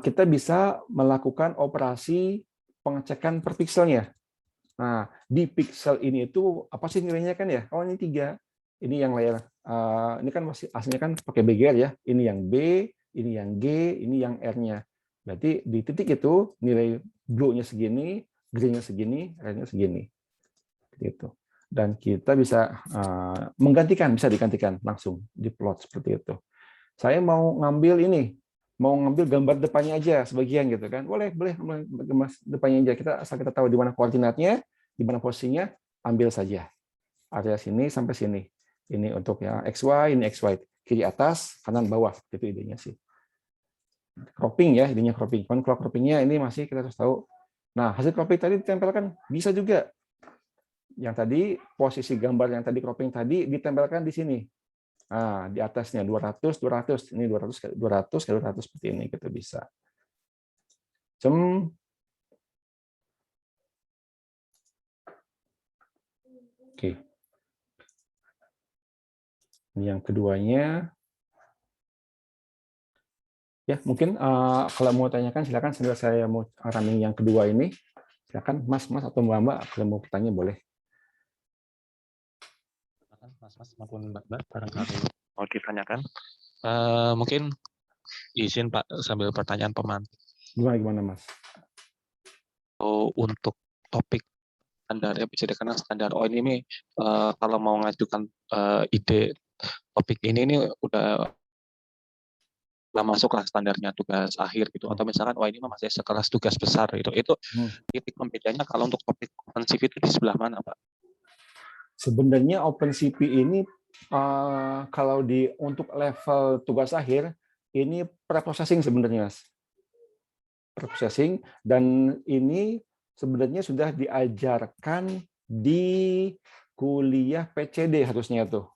kita bisa melakukan operasi pengecekan per pixelnya. Nah, di pixel ini itu apa sih nilainya kan ya? Oh, ini 3. Ini yang layar. Ini kan masih aslinya kan pakai BGR ya. Ini yang B, ini yang G, ini yang R-nya. Berarti di titik itu nilai blue-nya segini, green-nya segini, red-nya segini. Gitu. Dan kita bisa bisa digantikan langsung di plot seperti itu. Saya mau ngambil ini, mau ngambil gambar depannya aja sebagian gitu kan, boleh gambar depannya aja, asal kita tahu di mana koordinatnya, di mana posisinya, ambil saja area sini sampai sini. Ini untuk ya XY, ini XY, kiri atas, kanan bawah, itu idenya sih. Cropping ya, idenya cropping. Kalau croppingnya ini masih kita harus tahu. Nah, hasil cropping tadi ditempelkan bisa juga. Yang tadi posisi gambar yang tadi cropping tadi ditempelkan di sini. Nah, di atasnya 200, 200, ini 200, 200, 200 seperti ini kita bisa. Oke. Ini yang keduanya. Ya, mungkin kalau mau tanyakan silakan, sambil saya mau running yang kedua ini. Silakan Mas atau Mbak kalau mau bertanya boleh. Mas maupun Mbak barangkali mau ditanyakan. Mungkin izin Pak sambil pertanyaan pemantik. Gimana Mas? Untuk topik standar ya, bisa dikatakan standar. Ini kalau mau ngajukan ide topik ini udah masuklah standarnya tugas akhir gitu, atau misalkan ini masih sekelas tugas besar gitu. Itu titik pembedanya kalau untuk topik OpenCV itu di sebelah mana Pak? Sebenarnya OpenCV ini kalau untuk level tugas akhir ini preprocessing sebenarnya Mas. Preprocessing, dan ini sebenarnya sudah diajarkan di kuliah PCD harusnya tuh.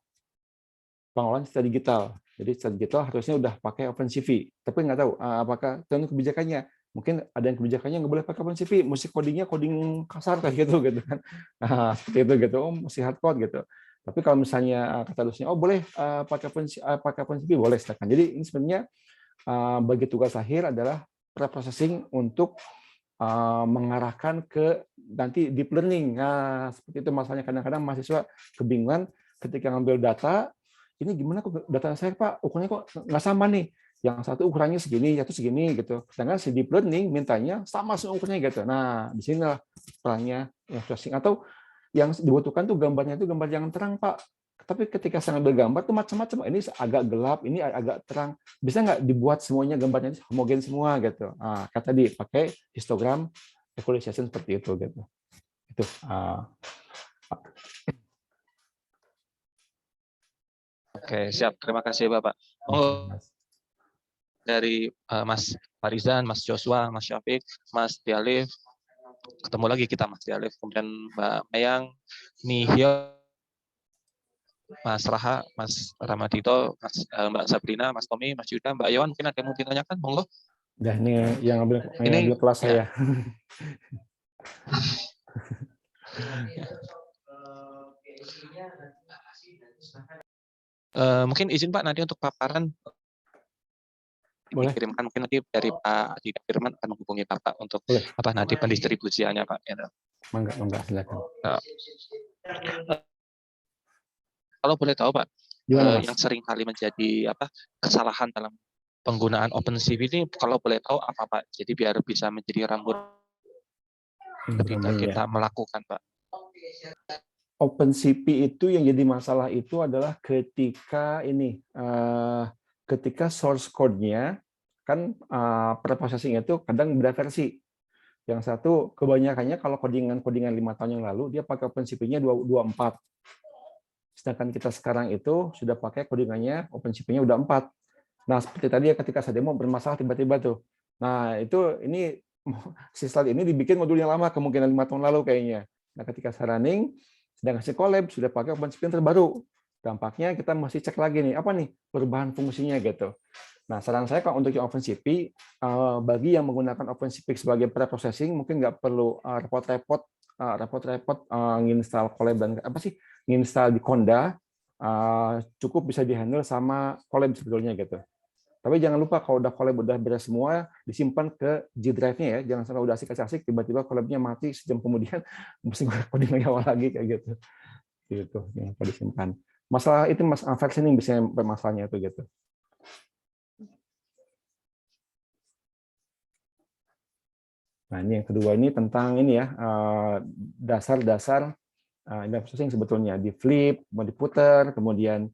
Pengolahan cerita digital. Jadi cerita digital harusnya udah pakai OpenCV. Tapi nggak tahu apakah tergantung kebijakannya. Mungkin ada yang kebijakannya nggak boleh pakai OpenCV, mesti codingnya coding kasar kayak gitu kan. Nah, seperti itu gitu. Oh, mesti hardcode gitu. Tapi kalau misalnya kata dosennya, oh boleh pakai OpenCV, boleh silakan. Jadi ini sebenarnya bagi tugas akhir adalah preprocessing untuk mengarahkan ke nanti deep learning. Nah, seperti itu masalahnya, kadang-kadang mahasiswa kebingungan ketika ngambil data, ini gimana kok data saya Pak, ukurannya kok nggak sama nih. Yang satu ukurannya segini, satu segini gitu. Sedangkan si deep learning mintanya sama semua ukurannya gitu. Nah, di sinilah perannya yang processing. Atau yang dibutuhkan tuh gambarnya itu gambar yang terang Pak. Tapi ketika saya ngambil gambar tuh macam-macam. Ini agak gelap, ini agak terang. Bisa nggak dibuat semuanya gambarnya homogen semua gitu. Nah, kata tadi pakai histogram equalization seperti itu gitu. Itu. Oke, siap. Terima kasih Bapak. Dari Mas Farizan, Mas Joshua, Mas Syafiq, Mas Dialif, ketemu lagi kita Mas Dialif, kemudian Mbak Mayang, Nihyo, Mas Raha, Mas Ramadito, Mbak Sabrina, Mas Tommy, Mas Yuda, Mbak Yawan, mungkin ada yang mau ditanyakan, monggo. Udah, ini yang ambil kelas ya. saya. Mungkin izin Pak nanti untuk paparan dikirimkan, mungkin nanti dari Pak Dida Firman akan menghubungi Bapak untuk nanti pendistribusiannya Pak. Mangga, silakan. Kalau boleh tahu Pak, Gimana, yang sering kali menjadi kesalahan dalam penggunaan OpenCV ini, kalau boleh tahu apa Pak? Jadi biar bisa menjadi rambu ketika kita melakukan Pak. OpenCV itu yang jadi masalah itu adalah ketika ketika source code-nya kan preprocessing itu kadang beda versi. Yang satu kebanyakannya kalau codingan 5 tahun yang lalu dia pakai OpenCV-nya 2.4. Sedangkan kita sekarang itu sudah pakai codingannya OpenCV-nya udah 4. Nah, seperti tadi ya ketika saya demo bermasalah tiba-tiba tuh. Nah, ini si slide ini dibikin modul yang lama, kemungkinan 5 tahun lalu kayaknya. Nah, ketika saya running, sedang kasih collab, sudah pakai OpenCV yang terbaru. Dampaknya kita masih cek lagi nih, apa nih perubahan fungsinya gitu. Nah, saran saya kalau untuk yang OpenCV, bagi yang menggunakan OpenCV sebagai preprocessing, mungkin nggak perlu repot-repot nginstal collab dan nginstal di Conda, cukup bisa dihandle sama collab sebetulnya gitu. Tapi jangan lupa kalau udah collab udah beres semua, disimpan ke G Drive-nya ya. Jangan sampai udah asik-asik tiba-tiba collab-nya mati sejam kemudian mesti coding lagi awal lagi kayak gitu. Gitu, yang perlu disimpan. Masalah itu versioning biasanya masalahnya itu gitu. Nah, ini yang kedua ini tentang ini ya, dasar-dasar image processing sebetulnya di flip, mau diputer, kemudian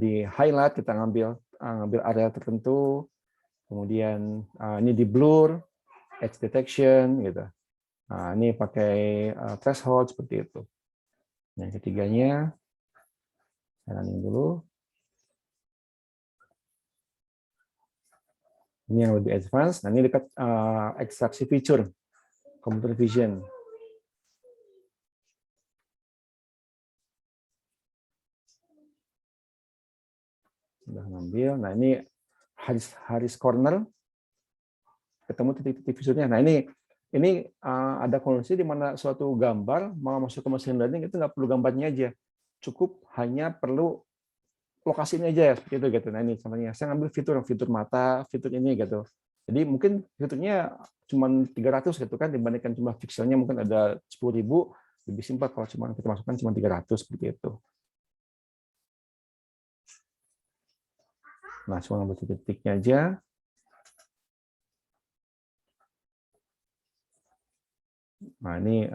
di highlight kita ngambil area tertentu, kemudian ini di blur, edge detection gitu. Nah, ini pakai threshold seperti itu. Yang ketiganya, saya running dulu. Ini yang lebih advance. Nah, ini dekat ekstraksi feature, computer vision. Sudah ngambil. Nah, ini Harris corner. Ketemu titik-titik visurnya. Nah, ini ada kondisi di mana suatu gambar mau masuk ke machine learning itu nggak perlu gambarnya aja. Cukup hanya perlu lokasinya aja ya, seperti itu gitu. Nah, ini contohnya saya ngambil fitur mata, fitur ini gitu. Jadi mungkin fiturnya cuma 300 gitu kan, dibandingkan jumlah pixelnya mungkin ada 10.000, lebih simpel kalau cuma kita masukkan cuma 300 seperti itu. Nah, cuma ngambil titik-titiknya aja. Nah, ini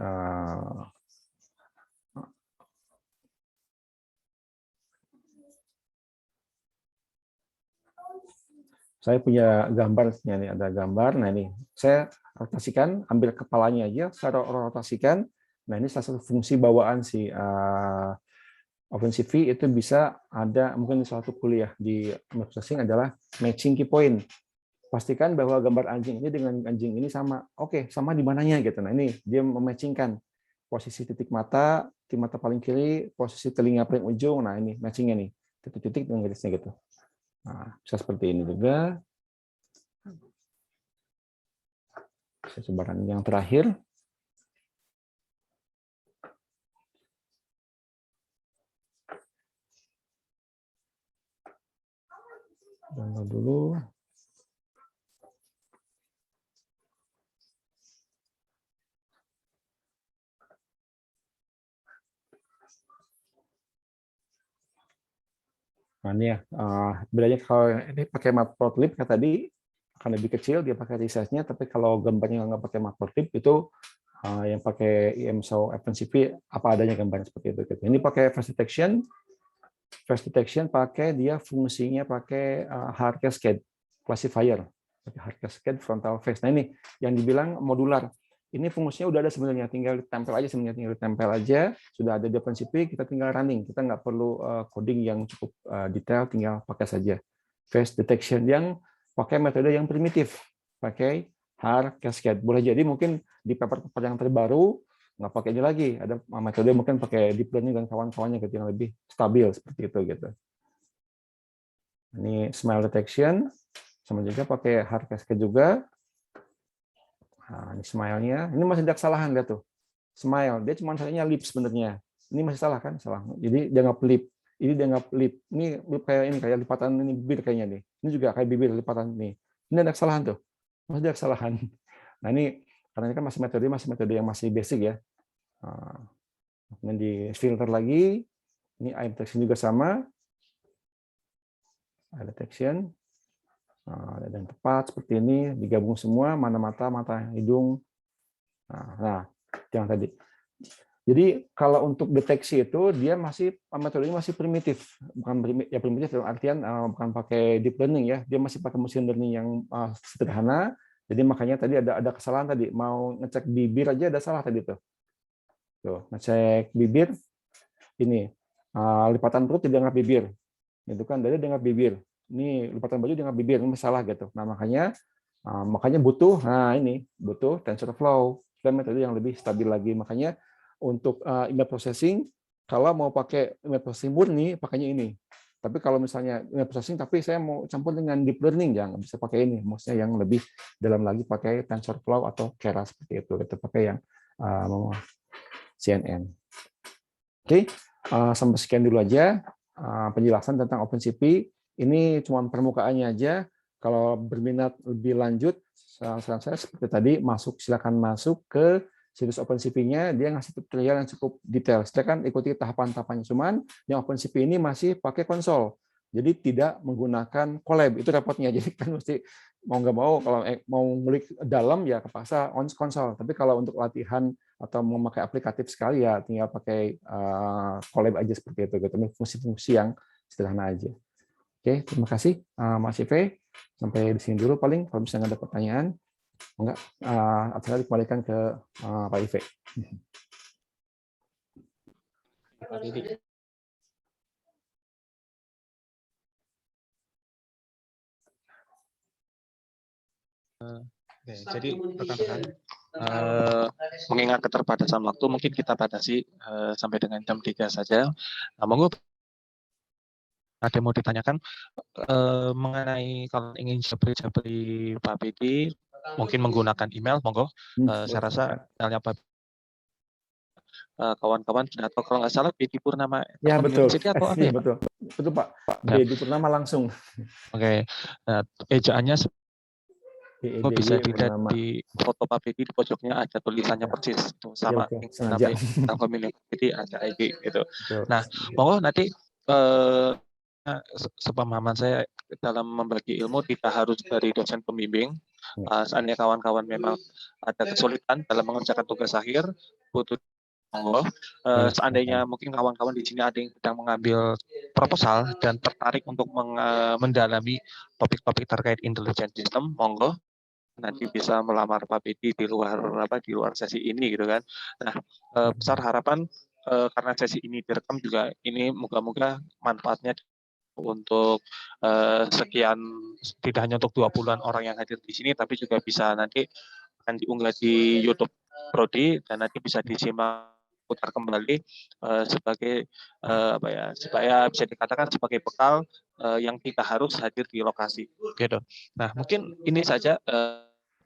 saya punya gambarnya nih, ada gambar. Nah, ini saya rotasikan, ambil kepalanya aja, saya rotasikan. Nah, ini salah satu fungsi bawaan si OpenCV itu bisa ada mungkin suatu kuliah di image processing adalah matching key point. Pastikan bahwa gambar anjing ini dengan anjing ini sama. Oke, sama di mananya gitu. Nah, ini dia mematchingkan posisi titik mata, di mata paling kiri, posisi telinga paling ujung. Nah, ini matchingnya nih, titik-titik dengan garisnya gitu. Nah, bisa seperti ini juga. Saya coba yang terakhir. Download dulu. Nah, ini ya, bedanya kalau ini pakai matplotlib kayak tadi akan lebih kecil, dia pakai resize-nya, tapi kalau gambarnya nggak pakai matplotlib itu yang pakai EMSO OpenCV apa adanya gambarnya seperti itu. Ini pakai face detection pakai dia fungsinya pakai hard cascade classifier, pakai hard cascade frontal face. Nah, ini yang dibilang modular. Ini fungsinya udah ada sebenarnya, tinggal ditempel aja sebenarnya, tinggal ditempel aja, sudah ada di OpenCV, kita tinggal running, kita nggak perlu coding yang cukup detail, tinggal pakai saja. Face detection yang pakai metode yang primitif, pakai hard cascade. Boleh jadi mungkin di paper-paper yang terbaru nggak pakai ini lagi, ada metode mungkin pakai deep learning dan kawan-kawannya gitu yang lebih stabil seperti itu gitu. Ini smile detection, sama juga pakai hard cascade juga. Nah, ini smile-nya. Ini masih ada kesalahan, lihat tuh. Smile, dia cuma salahnya lip sebenarnya. Ini masih salah kan? Salah. Jadi dia nggak lip. Ini dia nggak lip. Ini lip kayak lipatan ini bibir kayaknya nih. Ini juga kayak bibir lipatan nih. Ini ada kesalahan tuh. Masih ada kesalahan. Nah, ini karena ini kan masih metode yang masih basic ya. Kemudian di filter lagi. Ini eye detection juga sama. Eye detection. Dan tepat seperti ini, digabung semua, mana mata, hidung. Nah, yang tadi. Jadi kalau untuk deteksi itu dia masih metodenya masih primitif, bukan primitif dalam artian bukan pakai deep learning ya, dia masih pakai machine learning yang sederhana. Jadi makanya tadi ada kesalahan tadi, mau ngecek bibir aja ada salah tadi tuh. Tuh, ngecek bibir ini lipatan perut tidak dianggap bibir, itu kan dada dianggap bibir. Ini lipatan baju dianggap bibir, ini masalah gitu. Nah makanya butuh, ini butuh TensorFlow, dan metode yang lebih stabil lagi. Makanya untuk image processing, kalau mau pakai image processing murni, pakainya ini. Tapi kalau misalnya image processing, tapi saya mau campur dengan deep learning, jangan bisa pakai ini. Maksudnya yang lebih dalam lagi pakai TensorFlow atau Keras seperti itu. Kita pakai yang CNN. Oke, sampai sekian dulu aja penjelasan tentang OpenCV. ini cuma permukaannya aja. Kalau berminat lebih lanjut, saran saya seperti tadi, silakan masuk ke situs OpenCV-nya, dia ngasih tutorial yang cukup detail. Silakan ikuti tahapan-tahapannya. Cuman yang OpenCV ini masih pakai konsol, jadi tidak menggunakan collab. Itu repotnya. Jadi kan mesti mau nggak mau, kalau mau ngulik dalam ya kepaksa on konsol. Tapi kalau untuk latihan atau memakai aplikatif sekali ya tinggal pakai collab aja seperti itu. Gitu. Ini fungsi-fungsi yang sederhana aja. Oke, terima kasih Mas Ive. Sampai di sini dulu paling. Kalau misalnya ada pertanyaan, enggak, saya dikembalikan ke Pak Ive. Oke, jadi rekan-rekan, mengingat keterbatasan waktu, mungkin kita batasi sampai dengan jam 3 saja. Nah, monggo ada yang mau ditanyakan mengenai kalau ingin jabri Pak Bedi, mungkin menggunakan email, monggo. Saya rasa emailnya Pak kawan-kawan sudah tahu, kalau nggak salah Bedi Purnama Ya betul, University atau apa ya ya Pak? betul, betul Pak. Ya. Bedi Purnama langsung. Oke, ejaannya bisa dilihat Purnama. di foto Pak Bedi, di pojoknya ada tulisannya persis itu sama Ya, sengaja. Telkomsel. Jadi ada ID gitu. Betul. Nah, monggo nanti sepemahaman saya dalam membagi ilmu tidak harus dari dosen pembimbing. Seandainya kawan-kawan memang ada kesulitan dalam mengerjakan tugas akhir, butuh monggo. Seandainya mungkin kawan-kawan di sini ada yang sedang mengambil proposal dan tertarik untuk mendalami topik-topik terkait intelligent system, monggo nanti bisa melamar Pak Bedi di luar sesi ini gitu kan. Nah, besar harapan karena sesi ini direkam juga, ini moga-moga manfaatnya untuk sekian, tidak hanya untuk 20-an orang yang hadir di sini, tapi juga bisa nanti akan diunggah di YouTube Prodi dan nanti bisa disimak putar kembali sebagai supaya bisa dikatakan sebagai bekal yang kita harus hadir di lokasi gitu. Nah, mungkin ini saja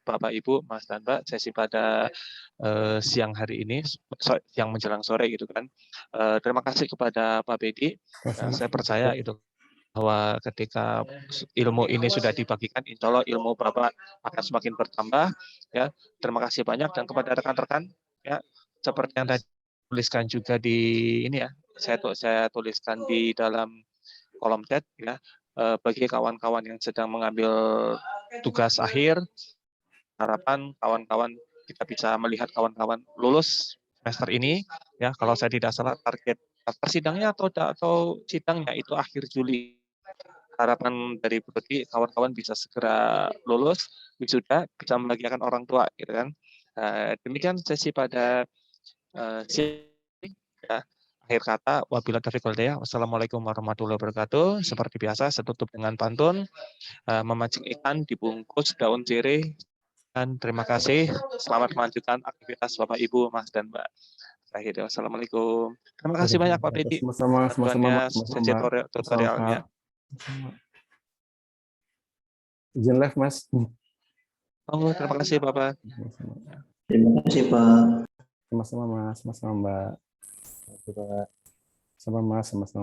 Bapak Ibu, Mas dan Mbak, sesi pada siang hari ini, yang menjelang sore gitu kan. Terima kasih kepada Pak Bedi. Saya percaya itu bahwa ketika ilmu ini sudah dibagikan, insya Allah ilmu Bapak akan semakin bertambah. Ya, terima kasih banyak, dan kepada rekan-rekan, ya, seperti yang tadi tuliskan juga di ini ya, saya tuliskan di dalam kolom chat ya, bagi kawan-kawan yang sedang mengambil tugas akhir, harapan kawan-kawan kita bisa melihat kawan-kawan lulus semester ini ya. Kalau saya tidak salah target sidangnya atau sidangnya itu akhir Juli. Harapan dari Prodi kawan-kawan bisa segera lulus wisuda, bisa membahagiakan orang tua gitu kan. Demikian sesi pada ya. Akhir kata, wabillahi taufiq wal hidayah. Wassalamualaikum warahmatullahi wabarakatuh. Seperti biasa, saya tutup dengan pantun. Memancing ikan dibungkus daun sirih. Dan terima kasih. Selamat melanjutkan aktivitas Bapak, Ibu, Mas, dan Mbak. Akhirnya, wassalamualaikum. Terima kasih banyak Pak Bedi. Sama-sama, sesi tutorialnya. Izin live, Mas. Oh, terima kasih Bapak. Terima kasih Pak. Sama-sama Mas, sama-sama Mbak. Sama Mas, sama-sama.